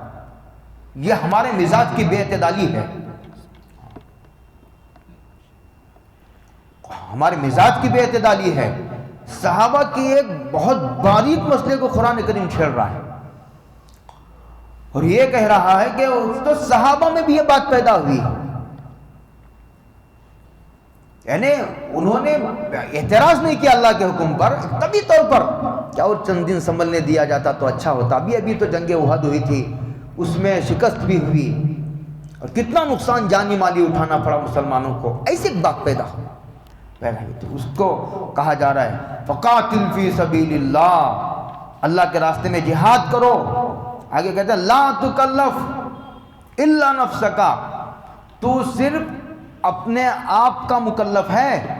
S1: یہ ہمارے مزاج کی بے اعتدالی ہے، ہمارے مزاج کی بے اعتدالی ہے۔ صحابہ کی ایک بہت باریک مسئلے کو قرآن کریم چھیڑ رہا ہے اور یہ کہہ رہا ہے کہ تو صحابہ میں بھی یہ بات پیدا ہوئی، یعنی انہوں نے اعتراض نہیں کیا اللہ کے حکم پر، طبی طور پر کیا اور چند دن سنبھلنے دیا جاتا تو اچھا ہوتا، ابھی تو جنگ احد ہوئی تھی، اس میں شکست بھی ہوئی اور کتنا نقصان جانی مالی اٹھانا پڑا مسلمانوں کو، ایسی ایک بات پیدا ہوئی، تو اس کو کہا جا رہا ہے فقاتل فی سبیل اللہ، اللہ کے راستے میں جہاد کرو، آگے کہتے ہیں لا تکلف الا نفسک، تو صرف اپنے آپ کا مکلف ہے،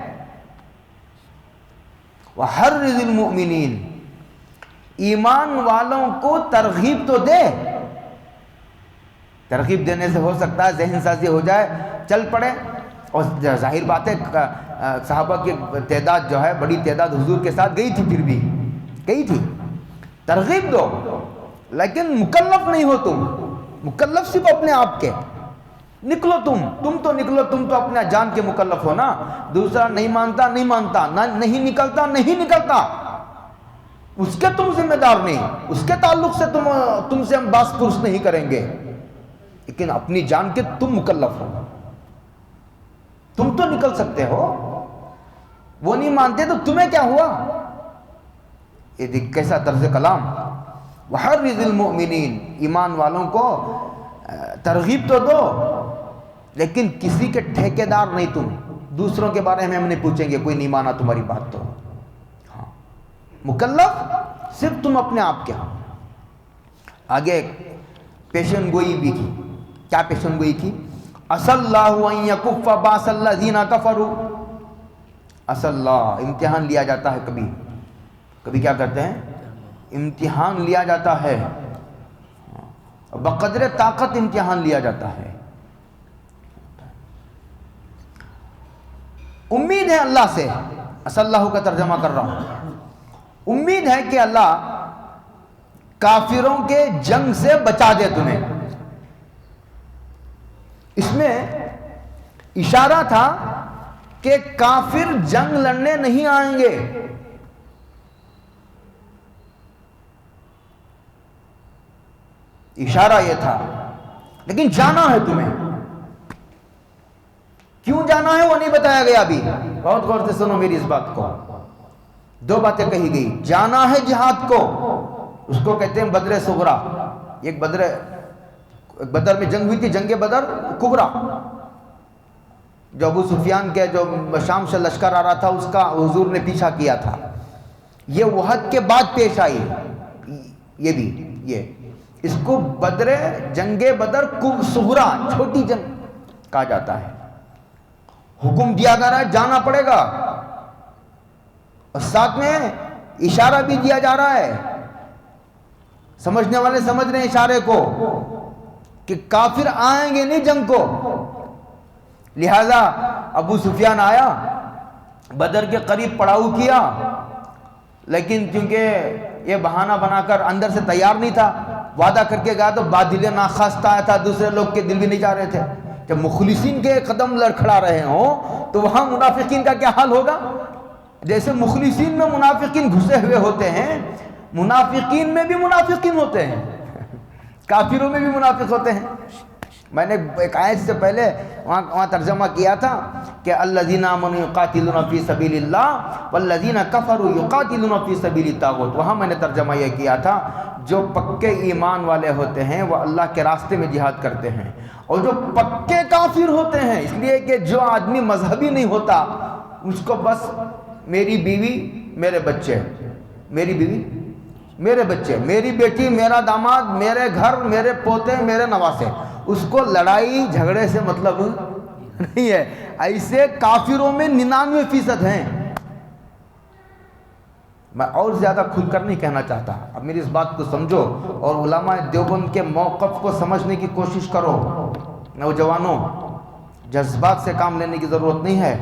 S1: وحرض المؤمنین، ایمان والوں کو ترغیب تو دے، ترغیب دینے سے ہو سکتا ہے ذہن سازی ہو جائے، چل پڑے، اور ظاہر بات ہے صحابہ کی تعداد جو ہے بڑی تعداد حضور کے ساتھ گئی تھی، پھر بھی گئی تھی، ترغیب دو، لیکن مکلف نہیں ہو تم، مکلف صرف اپنے آپ کے، نکلو تم تو نکلو، تم تو اپنے جان کے مکلف ہو نا، دوسرا نہیں مانتا نہیں مانتا، نہیں نکلتا نہیں نکلتا، اس کے تم ذمہ دار نہیں، اس کے تعلق سے تم سے ہم باس پرس نہیں کریں گے، لیکن اپنی جان کے تم مکلف ہو، تم تو نکل سکتے ہو، وہ نہیں مانتے تو تمہیں کیا ہوا، یہ دیکھ کیسا طرز کلام، وحرض المؤمنین، ایمان والوں کو ترغیب تو دو، لیکن کسی کے ٹھیکیدار نہیں تم، دوسروں کے بارے میں ہم نہیں پوچھیں گے، کوئی نہیں مانا تمہاری بات تو، ہاں مکلف صرف تم اپنے آپ کے ہو۔ آگے پیشن گوئی بھی کی، کیا پیشن گوئی کی؟ عسى الله ان يكف باس الذين كفروا. عسى اللہ امتحان لیا جاتا ہے، کبھی کیا کرتے ہیں؟ امتحان لیا جاتا ہے، بقدر طاقت امتحان لیا جاتا ہے. امید ہے اللہ سے، عسى اللہ کا ترجمہ کر رہا ہوں، امید ہے کہ اللہ کافروں کے جنگ سے بچا دے تمہیں. اس میں اشارہ تھا کہ کافر جنگ لڑنے نہیں آئیں گے. اشارہ یہ تھا، لیکن جانا ہے تمہیں. کیوں جانا ہے وہ نہیں بتایا گیا ابھی. بہت غور سے سنو میری اس بات کو. دو باتیں کہی گئی. جانا ہے جہاد کو، اس کو کہتے ہیں بدر صغرا. ایک بدر میں جنگ ہوئی تھی، جنگ بدر کبرا، جو ابو سفیان کے جو شام سے لشکر آ رہا تھا اس کا حضور نے پیچھا کیا تھا. یہ احد کے بعد پیش آئی. یہ اس کو جنگ بدر صغرا، چھوٹی جنگ کہا جاتا ہے. حکم دیا جا رہا ہے جانا پڑے گا، اور ساتھ میں اشارہ بھی دیا جا رہا ہے. سمجھنے والے سمجھ رہے ہیں اشارے کو کہ کافر آئیں گے نہیں جنگ کو. لہذا ابو سفیان آیا، بدر کے قریب پڑاؤ کیا، لیکن چونکہ یہ بہانہ بنا کر اندر سے تیار نہیں تھا، وعدہ کر کے گیا تو بعد دل ناخواستہ آیا تھا، دوسرے لوگ کے دل بھی نہیں جا رہے تھے. جب مخلصین کے قدم لڑکھڑا رہے ہوں تو وہاں منافقین کا کیا حال ہوگا؟ جیسے مخلصین میں منافقین گھسے ہوئے ہوتے ہیں، منافقین میں بھی منافقین ہوتے ہیں، کافروں میں بھی منافق ہوتے ہیں. میں نے ایک آیت سے پہلے وہاں ترجمہ کیا تھا کہ الذین آمنوا یقاتلون فی سبیل اللہ والذین کفروا یقاتلون فی سبیل الطاغوت. وہاں میں نے ترجمہ یہ کیا تھا جو پکے ایمان والے ہوتے ہیں وہ اللہ کے راستے میں جہاد کرتے ہیں، اور جو پکے کافر ہوتے ہیں، اس لیے کہ جو آدمی مذہبی نہیں ہوتا اس کو بس میری بیوی میرے بچے، میری بیوی میرے بچے، میری بیٹی میرا داماد، میرے گھر میرے پوتے میرے نواسے، اس کو لڑائی جھگڑے سے مطلب نہیں ہے. ایسے کافروں میں 99% ہیں. میں اور زیادہ کھل کر نہیں کہنا چاہتا، اب میری اس بات کو سمجھو اور علماء دیوبند کے موقف کو سمجھنے کی کوشش کرو. نوجوانوں، جذبات سے کام لینے کی ضرورت نہیں ہے.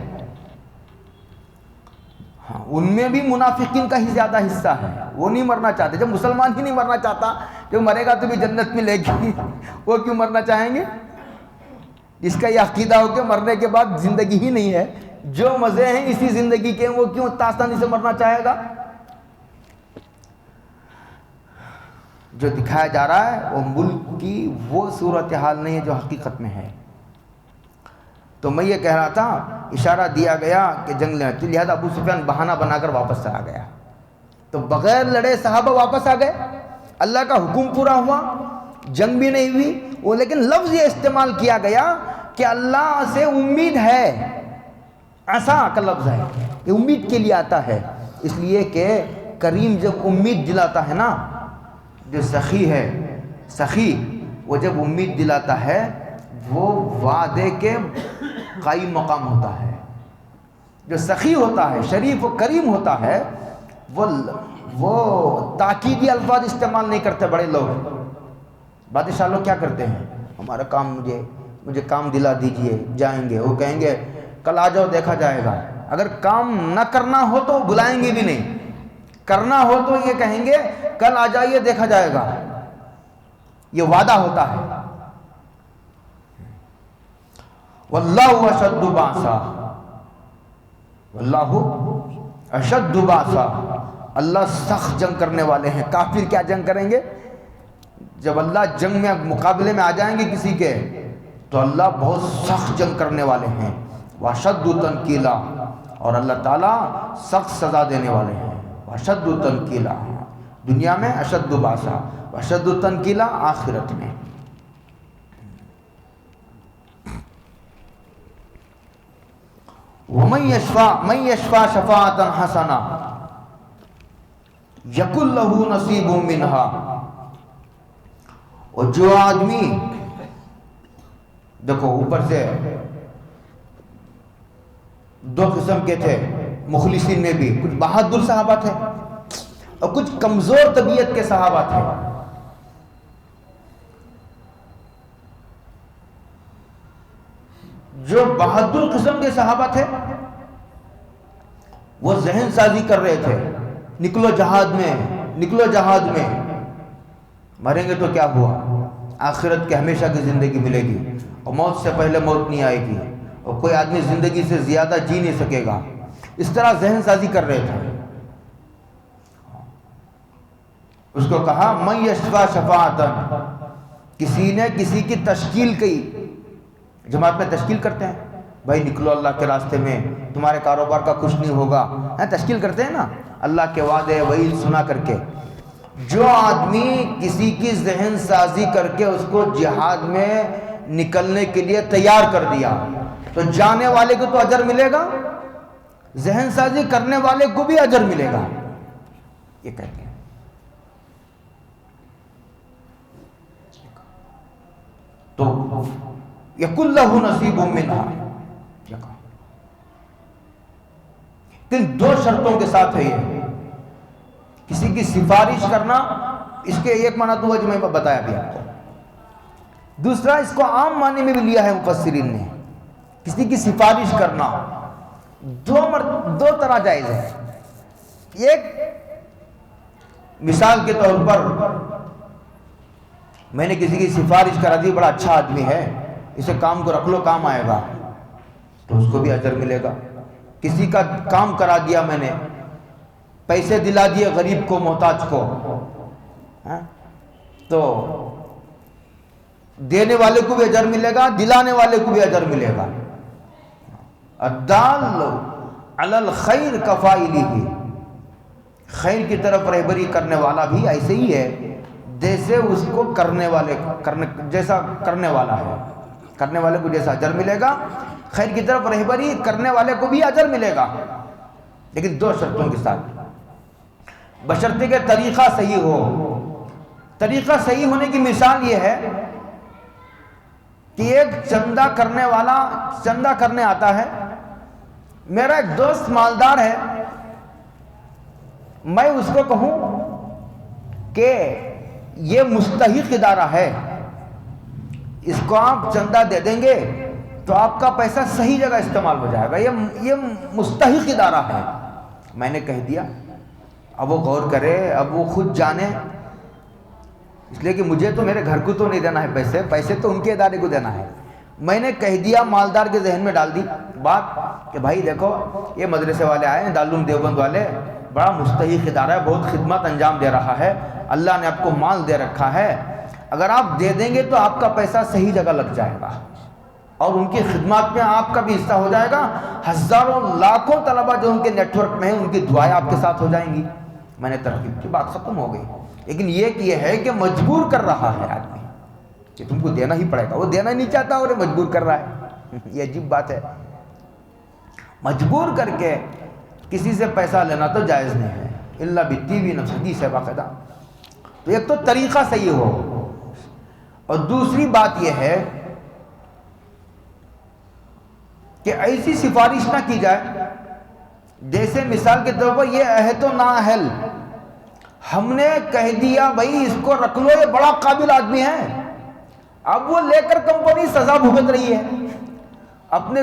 S1: ہاں، ان میں بھی منافقین کا ہی زیادہ حصہ ہے، وہ نہیں مرنا چاہتے. جب مسلمان ہی نہیں مرنا چاہتا، جو مرے گا تو بھی جنت ملے گی، وہ کیوں مرنا چاہیں گے؟ جس کا یہ عقیدہ ہو کہ مرنے کے بعد زندگی ہی نہیں ہے، جو مزے ہیں اسی زندگی کے، وہ کیوں آسانی سے مرنا چاہے گا؟ جو دکھایا جا رہا ہے وہ ملک کی وہ صورتحال نہیں ہے جو حقیقت میں ہے. تو میں یہ کہہ رہا تھا، اشارہ دیا گیا کہ جنگ لڑیں، لہذا ابو سفیان بہانہ بنا کر واپس آ گیا. تو بغیر لڑے صحابہ واپس آ گئے. اللہ کا حکم پورا ہوا، جنگ بھی نہیں ہوئی، وہ لیکن لفظ یہ استعمال کیا گیا کہ اللہ سے امید ہے. عسیٰ کا لفظ ہے، یہ امید کے لیے آتا ہے، اس لیے کہ کریم جب امید دلاتا ہے نا، جو سخی ہے، سخی وہ جب امید دلاتا ہے وہ وعدے کے قائم مقام ہوتا ہے. جو سخی ہوتا ہے، شریف و کریم ہوتا ہے، وہ تاکیدی الفاظ استعمال نہیں کرتے. بڑے لوگ، بادشاہ لوگ کیا کرتے ہیں؟ ہمارا کام، مجھے کام دلا دیجئے، جائیں گے. وہ کہیں گے کل آ جاؤ دیکھا جائے گا. اگر کام نہ کرنا ہو تو بلائیں گے بھی نہیں، کرنا ہو تو یہ کہیں گے کل آ جائیے دیکھا جائے گا. یہ وعدہ ہوتا ہے. واللہ اشد باسا، واللہ اشد باسا، اللہ سخت جنگ کرنے والے ہیں. کافر کیا جنگ کریں گے؟ جب اللہ جنگ میں مقابلے میں آ جائیں گے کسی کے تو اللہ بہت سخت جنگ کرنے والے ہیں. واشد تنکیلا، اور اللہ تعالیٰ سخت سزا دینے والے ہیں. واشد تنکیلا دنیا میں، اشد باسا، واشد تنکیلا آخرت میں. وَمَن يَشْفَعْ شَفَاعَةً حَسَنَةً يَكُن لَّهُ نَصِيبٌ مِّنْهَا. اور جو آدمی دیکھو اوپر سے دو قسم کے تھے مخلصین میں بھی، کچھ بہادر صحابہ تھے اور کچھ کمزور طبیعت کے صحابہ تھے. جو بہادر قسم کے صحابہ تھے وہ ذہن سازی کر رہے تھے، نکلو جہاد میں، نکلو جہاد میں، مریں گے تو کیا ہوا، آخرت کے ہمیشہ کی زندگی ملے گی اور موت سے پہلے موت نہیں آئے گی اور کوئی آدمی زندگی سے زیادہ جی نہیں سکے گا. اس طرح ذہن سازی کر رہے تھے. اس کو کہا من یشفع شفاعتن، کسی نے کسی کی تشکیل کی، جماعت میں تشکیل کرتے ہیں، بھائی نکلو اللہ کے راستے میں، تمہارے کاروبار کا کچھ نہیں ہوگا، تشکیل کرتے ہیں نا اللہ کے وعدے وعید سنا کر کے. جو آدمی کسی کی ذہن سازی کر کے اس کو جہاد میں نکلنے کے لیے تیار کر دیا تو جانے والے کو تو اجر ملے گا، ذہن سازی کرنے والے کو بھی اجر ملے گا. یہ کہتے ہیں تو یکن لہ نصیب منہا. لیکن دو شرطوں کے ساتھ ہے یہ. کسی کی سفارش کرنا، اس کے ایک معنی تو جو میں بتایا بھی آپ کو، دوسرا اس کو عام معنی میں بھی لیا ہے مفسرین نے. کسی کی سفارش کرنا دو طرح جائز ہے. ایک مثال کے طور پر میں نے کسی کی سفارش کرا دی، بڑا اچھا آدمی ہے، اسے کام کو رکھ لو کام آئے گا، تو اس کو بھی اجر ملے گا. کسی کا کام کرا دیا میں نے، پیسے دلا دیے غریب کو محتاج کو، تو دینے والے کو بھی اجر ملے گا، دلانے والے کو بھی اجر ملے گا. الدال علی الخیر کفاعلہ، خیر کی طرف رہبری کرنے والا بھی ایسے ہی ہے جیسے اس کو کرنے والے جیسا کرنے والا ہے. کرنے والے کو جیسا اجر ملے گا، خیر کی طرف رہبری کرنے والے کو بھی اجر ملے گا، لیکن دو شرطوں کے ساتھ. بشرطے کہ طریقہ صحیح ہو. طریقہ صحیح ہونے کی مثال یہ ہے کہ ایک چندہ کرنے والا چندہ کرنے آتا ہے. میرا ایک دوست مالدار ہے، میں اس کو کہوں کہ یہ مستحق ادارہ ہے، اس کو آپ چندہ دے دیں گے تو آپ کا پیسہ صحیح جگہ استعمال ہو جائے گا، یہ مستحق ادارہ ہے. میں نے کہہ دیا، اب وہ غور کرے، اب وہ خود جانے، اس لیے کہ مجھے تو میرے گھر کو تو نہیں دینا ہے پیسے تو ان کے ادارے کو دینا ہے. میں نے کہہ دیا، مالدار کے ذہن میں ڈال دی بات کہ بھائی دیکھو یہ مدرسے والے آئے ہیں، دارالعلوم دیوبند والے، بڑا مستحق ادارہ ہے، بہت خدمت انجام دے رہا ہے، اللہ نے آپ کو مال دے رکھا ہے، اگر آپ دے دیں گے تو آپ کا پیسہ صحیح جگہ لگ جائے گا اور ان کی خدمات میں آپ کا بھی حصہ ہو جائے گا. ہزاروں لاکھوں طلبہ جو ان کے نیٹ ورک میں ہیں، ان کی دعائیں آپ کے ساتھ ہو جائیں گی. میں نے ترغیب کی، بات ختم ہو گئی. لیکن یہ ہے کہ مجبور کر رہا ہے آدمی کہ تم کو دینا ہی پڑے گا، وہ دینا نہیں چاہتا اور مجبور کر رہا ہے. یہ عجیب بات ہے. مجبور کر کے کسی سے پیسہ لینا تو جائز نہیں ہے، الا بالطیب نفس، حدیث ہے باقاعدہ. تو ایک تو طریقہ صحیح ہو، اور دوسری بات یہ ہے کہ ایسی سفارش نہ کی جائے جیسے مثال کے طور پر یہ عہد و نااہل، ہم نے کہہ دیا بھائی اس کو رکھ لو، یہ بڑا قابل آدمی ہے، اب وہ لے کر کمپنی سزا بھگت رہی ہے، اپنے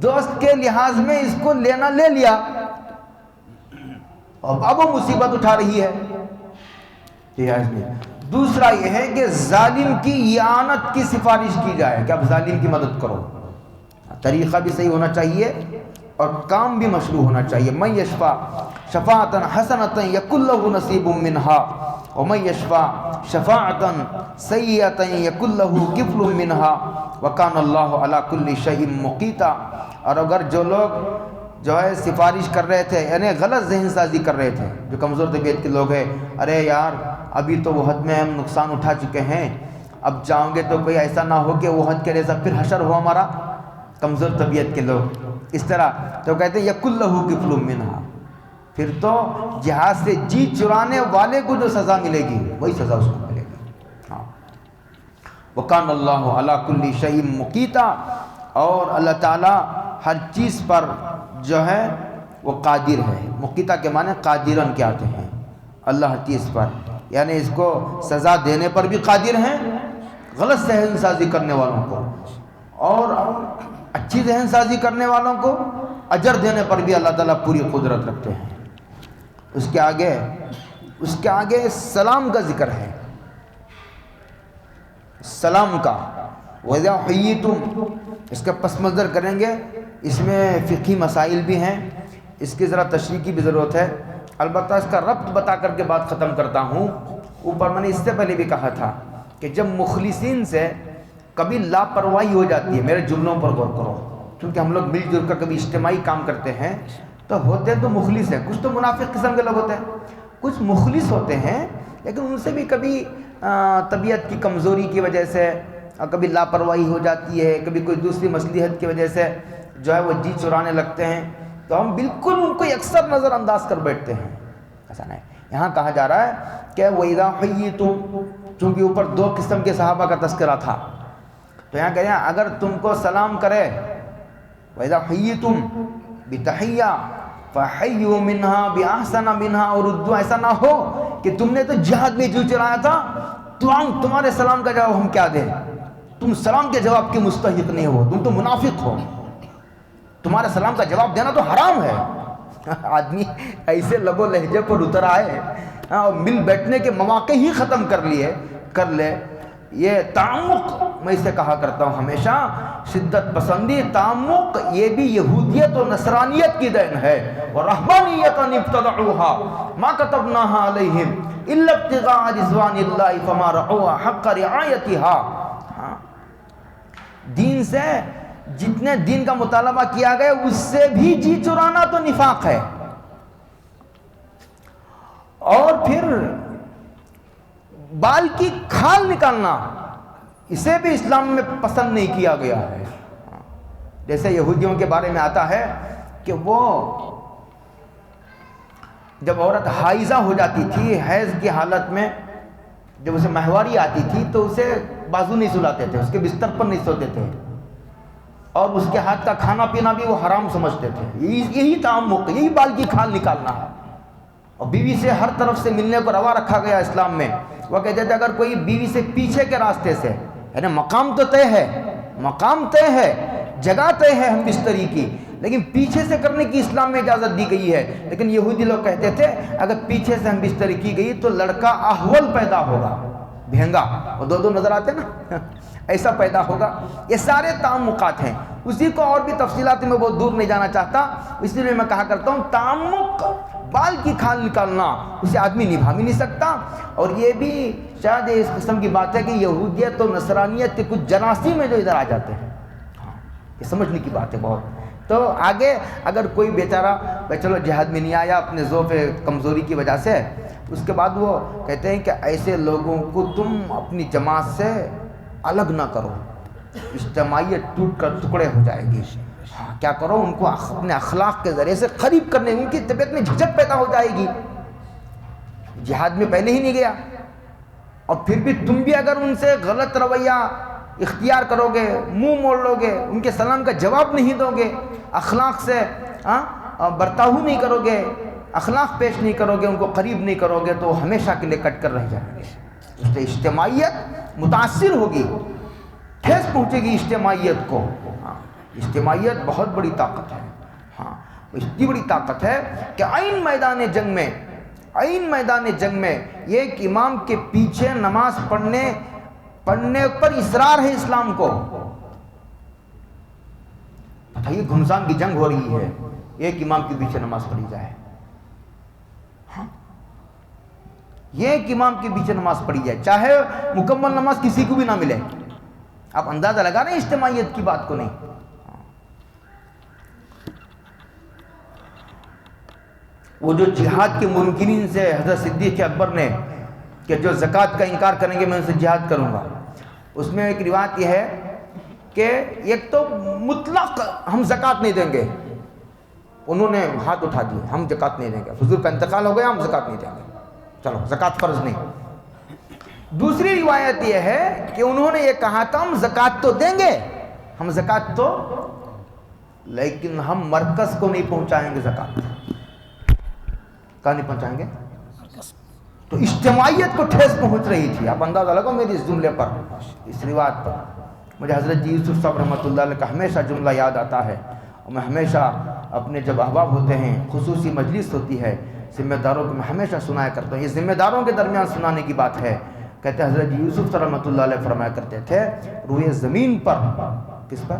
S1: دوست کے لحاظ میں اس کو لے لیا، اب وہ مصیبت اٹھا رہی ہے. دوسرا یہ ہے کہ ظالم کی اعانت کی سفارش کی جائے کہ اب ظالم کی مدد کرو. طریقہ بھی صحیح ہونا چاہیے اور کام بھی مشروع ہونا چاہیے. من یشفع شفاعتا حسنۃ یکن لہ نصیب منہا ومن یشفع شفاعتا سیئۃ یکن لہ کفل منہا وکان اللہ علی کل شیء مقیتا. اور اگر جو لوگ جو ہے سفارش کر رہے تھے، یعنی غلط ذہن سازی کر رہے تھے، جو کمزور طبیعت کے لوگ ہیں، ارے یار ابھی تو وہ حد میں ہم نقصان اٹھا چکے ہیں، اب جاؤں گے تو کوئی ایسا نہ ہو کہ وہ حد کے جیسا پھر حشر ہو ہمارا. کمزور طبیعت کے لوگ اس طرح تو کہتے ہیں یکن لہ کفل منہا، پھر تو جہاد سے جی چرانے والے کو جو سزا ملے گی وہی سزا اس کو ملے گی. وَكَانَ اللَّهُ عَلَى كُلِّ شَيْءٍ مُقِیتًا، اور اللہ تعالیٰ ہر چیز پر جو ہے وہ قادر ہے۔ مقیتہ کے معنی قادرن کیا آتے ہیں، اللہ ہر چیز پر، یعنی اس کو سزا دینے پر بھی قادر ہیں غلط ذہن سازی کرنے والوں کو، اور اچھی ذہن سازی کرنے والوں کو اجر دینے پر بھی اللہ تعالیٰ پوری قدرت رکھتے ہیں۔ اس کے آگے سلام کا ذکر ہے، سلام کا، وَإِذَا حُيِّيتُمْ، اس کا پس منظر کریں گے، اس میں فقہی مسائل بھی ہیں، اس کی ذرا تشریح کی بھی ضرورت ہے، البتہ اس کا ربط بتا کر کے بات ختم کرتا ہوں۔ اوپر میں نے اس سے پہلے بھی کہا تھا کہ جب مخلصین سے کبھی لاپرواہی ہو جاتی ہے، میرے جملوں پر غور کرو، کیونکہ ہم لوگ مل جل کر کبھی اجتماعی کام کرتے ہیں تو ہوتے تو مخلص ہیں، کچھ تو منافق قسم کے لوگ ہوتے ہیں، کچھ مخلص ہوتے ہیں، لیکن ان سے بھی کبھی طبیعت کی کمزوری کی وجہ سے کبھی لاپرواہی ہو جاتی ہے، کبھی کوئی دوسری مصلحت کی وجہ سے جو ہے وہ جی چرانے لگتے ہیں، تو ہم بالکل ان کو اکثر نظر انداز کر بیٹھتے ہیں۔ ایسا نہیں، یہاں کہا جا رہا ہے کہ وَإِذَا حُيِّيتُمْ، چونکہ اوپر دو قسم کے صحابہ کا تذکرہ تھا، تو یہاں کہتے ہیں اگر تم کو سلام کرے، وَإِذَا حُيِّيتُمْ بِتَحِيَّةٍ فَحَيُّوا مِنْهَا بِأَحْسَنَ مِنْهَا، اور اردو ایسا نہ ہو کہ تم نے تو جہاد میں جو چلایا تھا تو تمہارے سلام کا جواب ہم کیا دیں، تم سلام کے جواب کے مستحق نہیں ہو، تم تو منافق ہو، تمہارا سلام کا جواب دینا تو حرام ہے۔ آدمی ایسے لب و لہجے پر اتر آئے اور مل بیٹھنے کے مواقع ہی ختم کر لے، یہ تعمق میں اسے کہا کرتا ہوں ہمیشہ، شدت پسندی تعمق یہ بھی یہودیت و نصرانیت کی دین ہے، وَرَحْمَانِيَّةً ابْتَدَعُوهَا مَا كَتَبْنَاهَا عَلَيْهِمْ إِلَّا ابْتِغَاءَ رِضْوَانِ اللَّهِ فَمَا رَعَوْهَا حَقَّ رِعَایَتِهَا۔ دین سے جتنے دین کا مطالبہ کیا گیا اس سے بھی جی چرانا تو نفاق ہے، اور پھر بال کی کھال نکالنا اسے بھی اسلام میں پسند نہیں کیا گیا ہے۔ جیسے یہودیوں کے بارے میں آتا ہے کہ وہ جب عورت حائضہ ہو جاتی تھی، حیض کی حالت میں جب اسے ماہواری آتی تھی تو اسے بازو نہیں سلاتے تھے، اس کے بستر پر نہیں سوتے تھے، اور اس کے ہاتھ کا کھانا پینا بھی وہ حرام سمجھتے تھے۔ یہی تعمق، یہی بال کی کھال نکالنا ہے۔ اور بیوی سے ہر طرف سے ملنے کو روا رکھا گیا اسلام میں۔ وہ کہتے تھے اگر کوئی بیوی سے پیچھے کے راستے سے، یعنی مقام تو طے ہے، مقام طے ہے، جگہ طے ہے ہم بستری کی، لیکن پیچھے سے کرنے کی اسلام میں اجازت دی گئی ہے۔ لیکن یہودی لوگ کہتے تھے اگر پیچھے سے ہم بستری کی گئی تو لڑکا احول پیدا ہوگا، بھینگا، وہ دو نظر آتے نا، ایسا پیدا ہوگا۔ یہ سارے تعمقات ہیں، اسی کو اور بھی تفصیلات میں بہت دور نہیں جانا چاہتا، اس لیے میں کہا کرتا ہوں تعمق، بال کی کھال نکالنا اسے آدمی نبھا بھی نہیں سکتا۔ اور یہ بھی شاید اس قسم کی بات ہے کہ یہودیت اور نصرانیت کے کچھ جراثیم میں جو ادھر آ جاتے ہیں، یہ سمجھنے کی بات ہے بہت۔ تو آگے اگر کوئی بیچارہ چلو جہاد میں نہیں آیا اپنے ضعف کمزوری کی وجہ سے، اس کے بعد وہ کہتے ہیں کہ ایسے لوگوں کو تم اپنی جماعت سے الگ نہ کرو، اجتماعیت ٹوٹ کر ٹکڑے ہو جائے گی۔ کیا کرو، ان کو اپنے اخلاق کے ذریعے سے قریب کرنے، ان کی طبیعت میں جھجک پیدا ہو جائے گی، جہاد میں پہلے ہی نہیں گیا، اور پھر بھی تم بھی اگر ان سے غلط رویہ اختیار کرو گے، منہ موڑ لو گے، ان کے سلام کا جواب نہیں دو گے، اخلاق سے برتاؤ نہیں کرو گے، اخلاق پیش نہیں کرو گے، ان کو قریب نہیں کرو گے، تو ہمیشہ کے لیے کٹ کر رہ جائیں گے۔ اس سے اجتماعیت متاثر ہوگی، ٹھیس پہنچے گی اجتماعیت کو۔ اجتماعیت بہت بڑی طاقت ہے، اتنی بڑی طاقت ہے کہ عین میدان جنگ میں ایک امام کے پیچھے نماز پڑھنے پر اصرار ہے اسلام کو۔ یہ گھمسان کی جنگ ہو رہی ہے، ایک امام کے پیچھے نماز پڑھی جائے، یہ ایک امام کے پیچھے نماز پڑھی جائے، چاہے مکمل نماز کسی کو بھی نہ ملے۔ آپ اندازہ لگا رہے ہیں اجتماعیت کی بات کو؟ نہیں۔ وہ جو جہاد کے منکرین سے حضرت صدیق اکبر نے کہ جو زکوٰۃ کا انکار کریں گے میں ان سے جہاد کروں گا، اس میں ایک روایت یہ ہے کہ ایک تو مطلق ہم زکوٰۃ نہیں دیں گے، انہوں نے ہاتھ اٹھا دیے، ہم زکوٰۃ نہیں دیں گے، حضور کا انتقال ہو گیا، ہم زکوٰۃ نہیں دیں گے، چلو زکوٰۃ فرض نہیں۔ دوسری روایت یہ ہے کہ انہوں نے یہ کہا تھا ہم زکوٰۃ تو دیں گے، ہم زکوٰۃ تو، لیکن ہم مرکز کو نہیں پہنچائیں گے زکوٰۃ۔ کہاں نہیں پہنچائیں گے؟ تو اجتماعیت کو ٹھیس پہنچ رہی تھی۔ آپ اندازہ لگو میری اس جملے پر، اس روایت پر۔ مجھے حضرت جی یوسف صاحب رحمۃ اللہ علیہ کا ہمیشہ جملہ یاد آتا ہے، اور میں ہمیشہ اپنے جب احباب ہوتے ہیں، خصوصی مجلس ہوتی ہے ذمہ داروں کو، میں ہمیشہ سنایا کرتا ہوں، یہ ذمہ داروں کے درمیان سنانے کی بات ہے۔ کہتے ہیں حضرت جی یوسف صاحب رحمۃ اللہ علیہ فرمایا کرتے تھے، روئے زمین پر، کس پر؟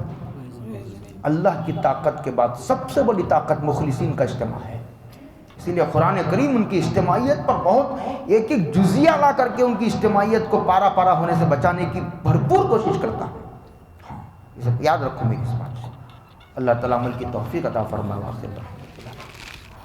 S1: اللہ کی طاقت کے بعد سب سے بڑی طاقت مخلصین کا اجتماع ہے۔ اسی لیے قرآن کریم ان کی اجتماعیت پر بہت ایک ایک جزیہ لا کر کے ان کی اجتماعیت کو پارا پارا ہونے سے بچانے کی بھرپور کوشش کرتا ہے۔ ہاں، اسے یاد رکھو میری اس بات کو۔ اللہ تعالیٰ عمل کی توفیق عطا فرمائے۔